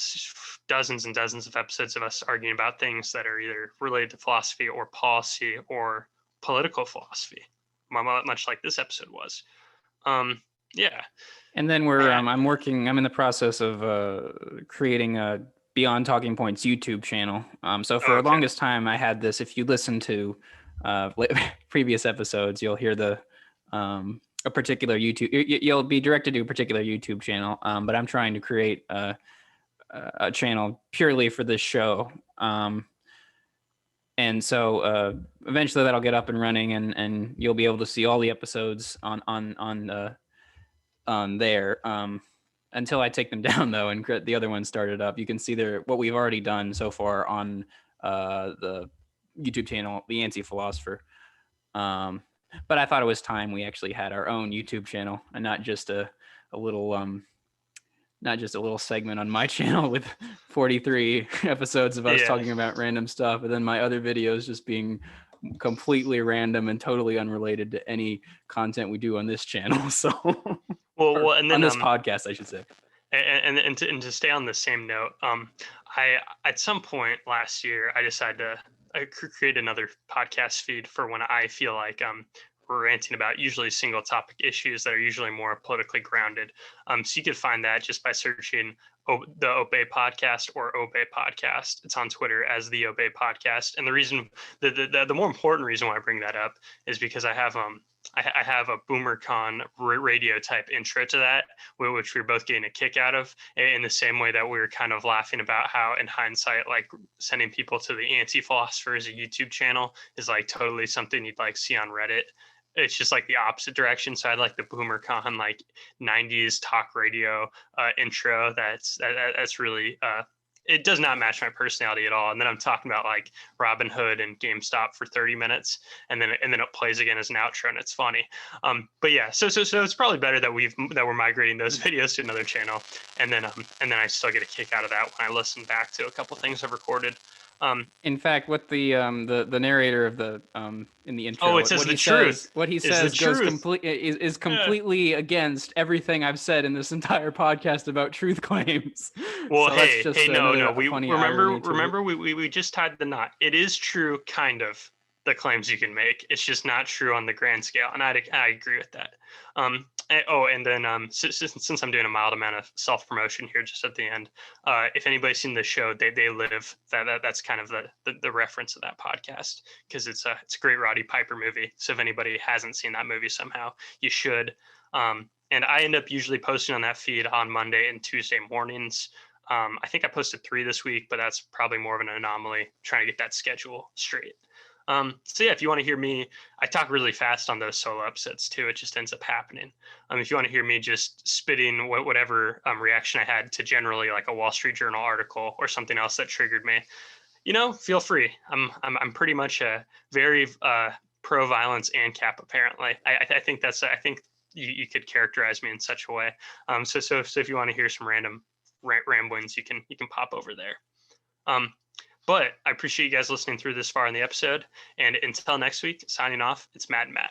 dozens and dozens of episodes of us arguing about things that are either related to philosophy or policy or political philosophy, much like this episode was. Yeah. And then I'm in the process of creating a Beyond Talking Points YouTube channel. So for the longest time, I had this. If you listen to previous episodes, you'll hear a particular YouTube. You'll be directed to a particular YouTube channel. But I'm trying to create a channel purely for this show. And so eventually that'll get up and running, and you'll be able to see all the episodes on there. Until I take them down, though, and the other one started up, you can see what we've already done so far on the YouTube channel, The Anti-Philosopher. But I thought it was time we actually had our own YouTube channel and not just a little segment on my channel with 43 episodes of us talking about random stuff, and then my other videos just being completely random and totally unrelated to any content we do on this channel. So and then on this podcast, I should say. And to stay on the same note, I at some point last year I decided to create another podcast feed for when I feel like we're ranting about usually single topic issues that are usually more politically grounded. So you could find that just by searching the Obey Podcast or Obey Podcast. It's on Twitter as the Obey Podcast. And the reason, the more important reason why I bring that up is because I have a BoomerCon radio type intro to that, which we're both getting a kick out of, in the same way that we were kind of laughing about how, in hindsight, like sending people to the Anti-Philosopher as a YouTube channel is like totally something you'd like see on Reddit. It's just like the opposite direction. So I like the BoomerCon like 90s talk radio intro. That's really it does not match my personality at all. And then I'm talking about like Robin Hood and GameStop for 30 minutes, and then it plays again as an outro, and it's funny. But yeah, so it's probably better that we're migrating those videos to another channel, and then I still get a kick out of that when I listen back to a couple things I've recorded. In fact, what the narrator of the in the intro, it says the truth. What he says is completely against everything I've said in this entire podcast about truth claims. Well, so no. We remember we just tied the knot. It is true, kind of, the claims you can make. It's just not true on the grand scale, and I agree with that. And then since I'm doing a mild amount of self promotion here just at the end, if anybody's seen the show, they live. That's kind of the reference of that podcast, because it's a great Roddy Piper movie. So if anybody hasn't seen that movie somehow, you should. And I end up usually posting on that feed on Monday and Tuesday mornings. I think I posted 3 this week, but that's probably more of an anomaly, trying to get that schedule straight. So yeah, if you want to hear me, I talk really fast on those solo episodes too. It just ends up happening. If you want to hear me just spitting whatever reaction I had to generally like a Wall Street Journal article or something else that triggered me, feel free. I'm pretty much a very pro violence ANCAP. Apparently, I think I think you could characterize me in such a way. So if you want to hear some random ramblings, you can pop over there. But I appreciate you guys listening through this far in the episode. And until next week, signing off, it's Matt and Matt.